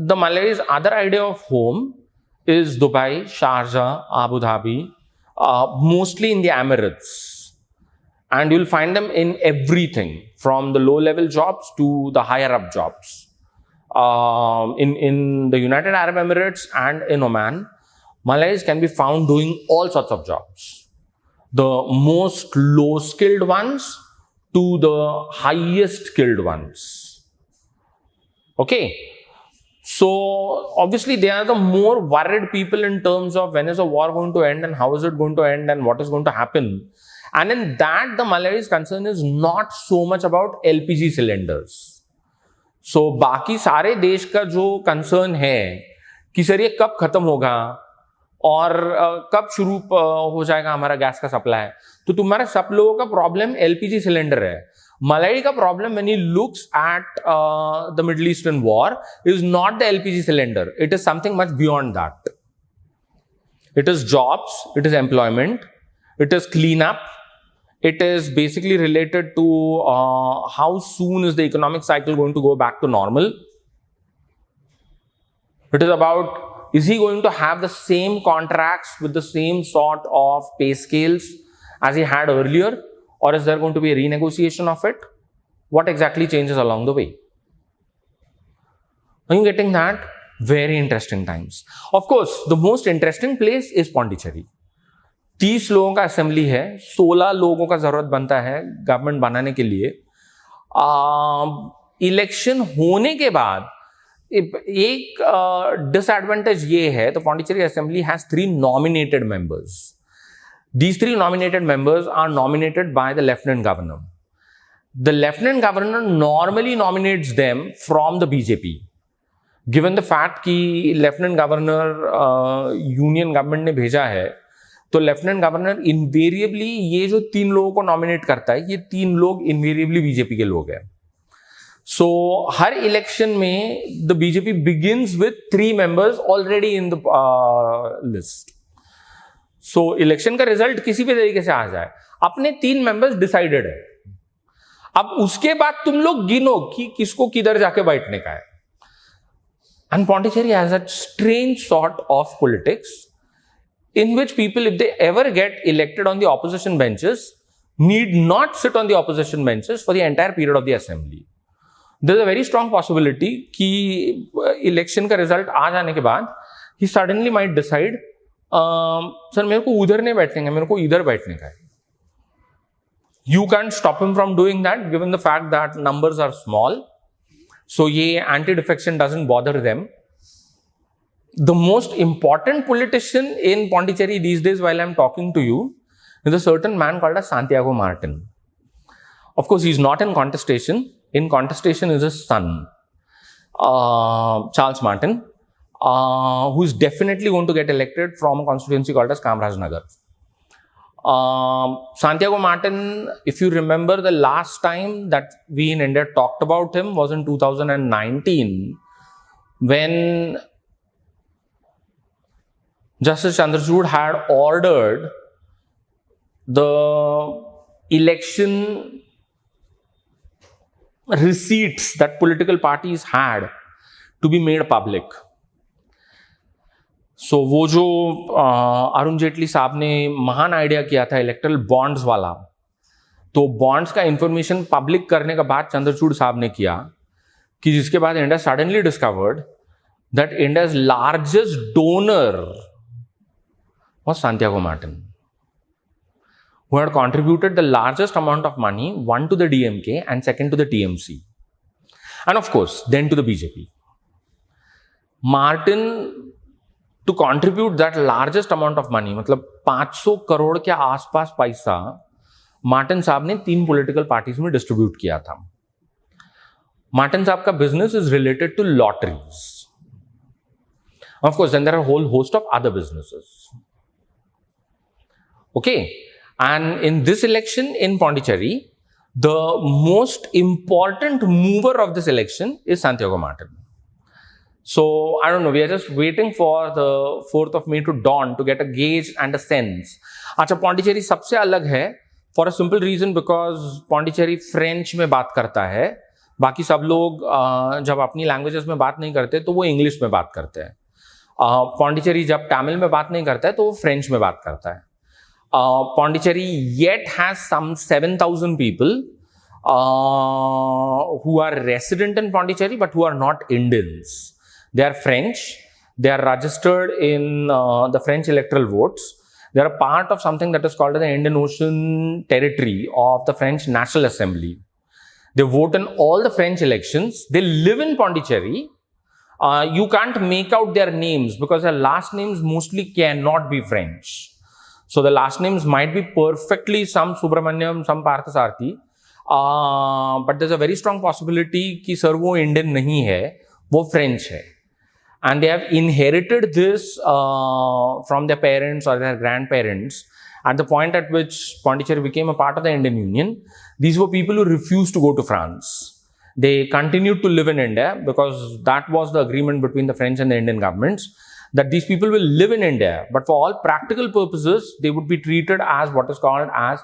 the Malayalis' other idea of home is Dubai, Sharjah, Abu Dhabi, mostly in the Emirates. And you'll find them in everything from the low-level jobs to the higher-up jobs. In the United Arab Emirates and in Oman, Malayalis can be found doing all sorts of jobs. The most low-skilled ones to the highest skilled ones. Okay. So obviously they are the more worried people in terms of when is the war going to end and how is it going to end and what is going to happen. And in that, the Malayalis' concern is not so much about LPG cylinders. So बाकी सारे देश का जो concern है कि sir ये कब खत्म होगा और कब शुरू हो जाएगा हमारा गैस का सप्लाई, तो तुम्हारे सब लोगों का प्रॉब्लम एलपीजी सिलेंडर है. मलयाली का problem when he looks at the middle eastern war is not the LPG cylinder. It is something much beyond that. It is jobs, it is employment, it is clean up, it is basically related to how soon is the economic cycle going to go back to normal. It is about, is he going to have the same contracts with the same sort of pay scales as he had earlier, or is there going to be a renegotiation of it? what exactly changes along the way. Are you getting that? Very interesting times. Of course, the most interesting place is Pondicherry. 30 लोगों का assembly है, 16 लोगों का जरूरत बनता है government बनाने के लिए. इलेक्शन होने के बाद एक डिसएडवांटेज ये है, तो Pondicherry assembly has 3 nominated members. These 3 nominated members are nominated by the Lieutenant Governor. The Lieutenant Governor normally nominates them from the BJP. Given the fact कि Lieutenant Governor यूनियन गवर्नमेंट ने भेजा है, तो Lieutenant Governor invariably ये जो 3 लोगों को nominate करता है, ये 3 लोग invariably बीजेपी के लोग हैं. So हर इलेक्शन में the BJP begins with 3 members already in the list. So election का रिजल्ट किसी भी तरीके से आ जाए, अपने 3 मेंबर्स डिसाइडेड है. अब उसके बाद तुम लोग गिनो कि किसको किधर जाके बैठने का है. And Pondicherry has a strange sort of politics in which people, if they ever get elected on the opposition benches, need not sit on the opposition benches for the entire period of the assembly. There is a very strong possibility कि election का result आ जाने के बाद ही suddenly might decide, sir मेरे को उधर नहीं बैठने का, मेरे को इधर बैठने का है. You can't stop him from doing that, given the fact that numbers are small. So ये anti-defection doesn't bother them. The most important politician in Pondicherry these days, while I'm talking to you, is a certain man called as Santiago Martin. Of course, he's not in contestation. In contestation is his son, Charles Martin, who is definitely going to get elected from a constituency called as Kamraj Nagar. Santiago Martin, if you remember, the last time that we in India talked about him was in 2019, when Justice Chandrachud had ordered the election receipts that political parties had to be made public. सो वो जो अरुण जेटली साहब ने महान idea किया था erectile bonds वाला, तो bonds का इंफॉर्मेशन पब्लिक करने के बाद चंद्रचूड़ साहब ने किया, कि जिसके बाद India suddenly discovered that India's largest donor was Santiago Martin, who had contributed the largest amount of money, one to the DMK and second to the TMC, and of course then to the BJP. Martin, to contribute that largest amount of money, मतलब 500 करोड़ के आसपास पैसा Martin साहब ने 3 political parties में distribute किया था. मार्टिन साहब का business is related to lotteries. Of course then there are whole host of other businesses. Okay, and in this election in Pondicherry, the most important mover of this election is Santiago Martin. So, I don't know, we are just waiting for the 4th of May to dawn to get a gauge and a sense. अच्छा, पौंडीचेरी सबसे अलग है for a simple reason, because Pondicherry French में बात करता है. बाकी सब लोग जब अपनी लैंग्वेजेस में बात नहीं करते तो वो इंग्लिश में बात करते हैं. पौंडीचेरी जब तमिल में बात नहीं करता है तो वो फ्रेंच में बात करता है. Pondicherry yet has some 7,000 people who are resident in Pondicherry but who are not Indians. They are French. They are registered in the French electoral votes. They are a part of something that is called the Indian Ocean Territory of the French National Assembly. They vote in all the French elections. They live in Pondicherry. You can't make out their names because their last names mostly cannot be French. So the last names might be perfectly some Subramanyam, some Parthasarthi. But there's a very strong possibility कि sir वो Indian नहीं है, वो French है. And they have inherited this from their parents or their grandparents. At the point at which Pondicherry became a part of the Indian Union, these were people who refused to go to France. They continued to live in India because that was the agreement between the French and the Indian governments, that these people will live in India, but for all practical purposes, they would be treated as what is called as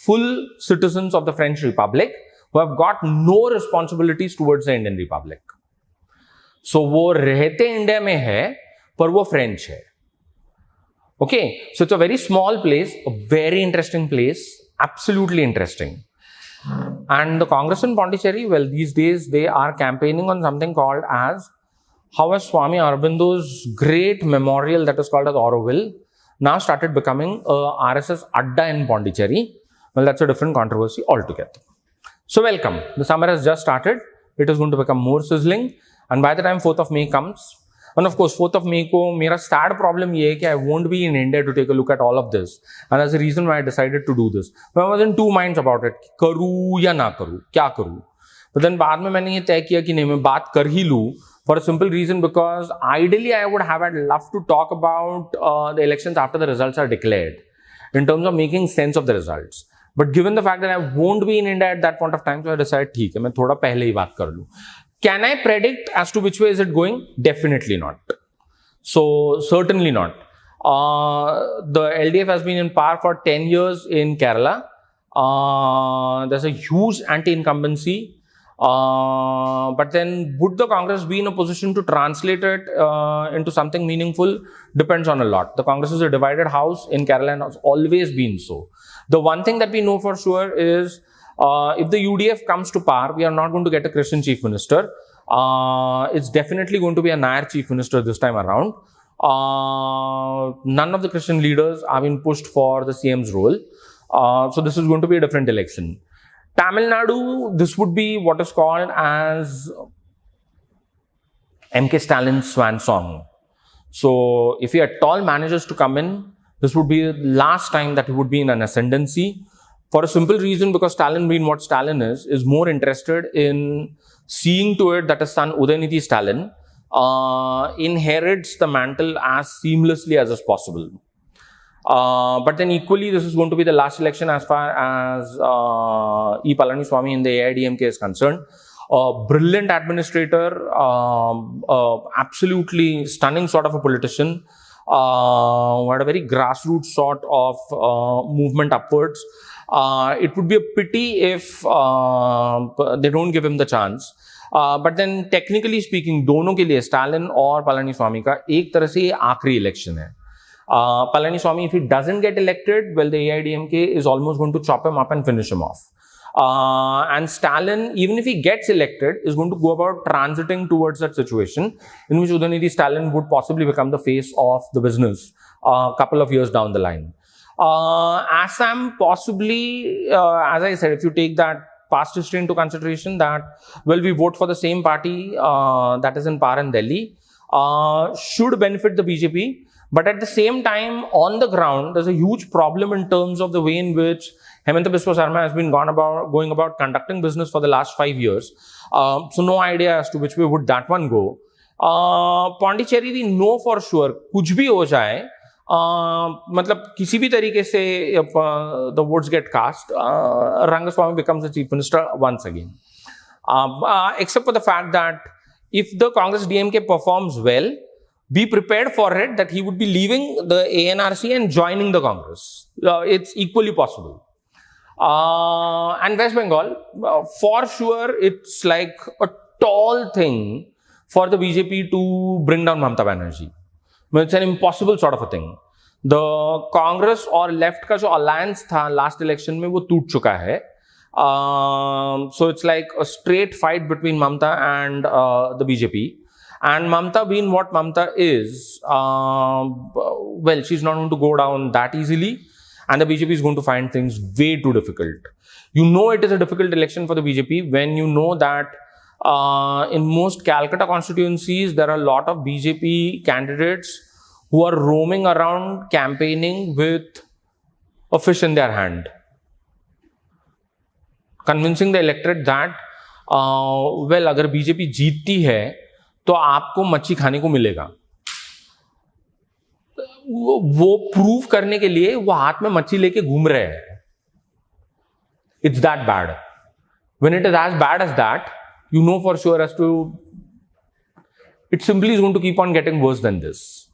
full citizens of the French Republic, who have got no responsibilities towards the Indian Republic. So वो रहते India में है पर वो French है. Okay, so it's a very small place, a very interesting place, absolutely interesting. And the Congress in Pondicherry, well, these days they are campaigning on something called as how has Swami Aurobindo's great memorial that is called as Auroville now started becoming a RSS Adda in Pondicherry. Well, that's a different controversy altogether. So welcome. The summer has just started. It is going to become more sizzling. And by the time 4th of May comes, and of course 4th of May ko mera sad problem ye hai ki I won't be in India to take a look at all of this. And that's the reason why I decided to do this. But I was in two minds about it. Karu ya na karu? Kya karu? But then baad mein maine ye तय किया कि नहीं मैं बात कर ही लूं, for a simple reason because ideally I would have loved to talk about the elections after the results are declared in terms of making sense of the results. But given the fact that I won't be in India at that point of time, so I decided ठीक है मैं थोड़ा पहले ही बात कर लूं. Can I predict as to which way is it going? Definitely not. So certainly not. The LDF has been in power for 10 years in Kerala. There's a huge anti-incumbency. But then would the Congress be in a position to translate it into something meaningful? Depends on a lot. The Congress is a divided house in Kerala and has always been so. The one thing that we know for sure is if the UDF comes to power, we are not going to get a Christian chief minister. It's definitely going to be a Nair chief minister this time around. None of the Christian leaders have been pushed for the CM's role. So this is going to be a different election. Tamil Nadu, this would be what is called as MK Stalin's swan song. So if he at all manages to come in, this would be the last time that he would be in an ascendancy. For a simple reason, because Stalin, being what Stalin is more interested in seeing to it that his son Udaynidhi Stalin inherits the mantle as seamlessly as is possible. But then equally, this is going to be the last election as far as E. Palaniswamy in the AIDMK is concerned. Brilliant administrator, absolutely stunning sort of a politician, who had a very grassroots sort of movement upwards. It would be a pity if they don't give him the chance. But then technically speaking, दोनों के लिए Stalin और Palaniswamy का एक तरह से आखिरी election है. Palaniswamy, if he doesn't get elected, well, the AIDMK is almost going to chop him up and finish him off. And Stalin, even if he gets elected, is going to go about transiting towards that situation in which Udaynidhi Stalin would possibly become the face of the business a couple of years down the line. Assam, possibly, as I said, if you take that past history into consideration, that, well, we vote for the same party that is in power in Delhi, should benefit the BJP. But at the same time, on the ground, there's a huge problem in terms of the way in which Hemanta Biswa Sarma has been going about conducting business for the last 5 years. So no idea as to which way would that one go. Pondicherry, we know for sure, कुछ भी हो जाए, मतलब किसी भी तरीके से the votes get cast, Rangaswamy becomes the chief minister once again. Except for the fact that if the Congress DMK performs well, be prepared for it that he would be leaving the ANRC and joining the Congress. It's equally possible. And West Bengal, for sure, it's like a tall thing for the BJP to bring down Mamata Banerjee. It's an impossible sort of a thing. The Congress or left का जो alliance था last election में वो टूट चुका है. So it's like a straight fight between Mamata and the BJP. And Mamata, being what Mamata is, well, she's not going to go down that easily. And the BJP is going to find things way too difficult. You know it is a difficult election for the BJP when you know that in most Calcutta constituencies, there are a lot of BJP candidates who are roaming around campaigning with a fish in their hand. Convincing the electorate that, well, अगर BJP जीतती है, तो आपको मच्छी खाने को मिलेगा. वो प्रूव करने के लिए वो हाथ में मच्छी लेके घूम रहे हैं. It's that bad. When it is as bad as that, you know for sure as to it simply is going to keep on getting worse than this.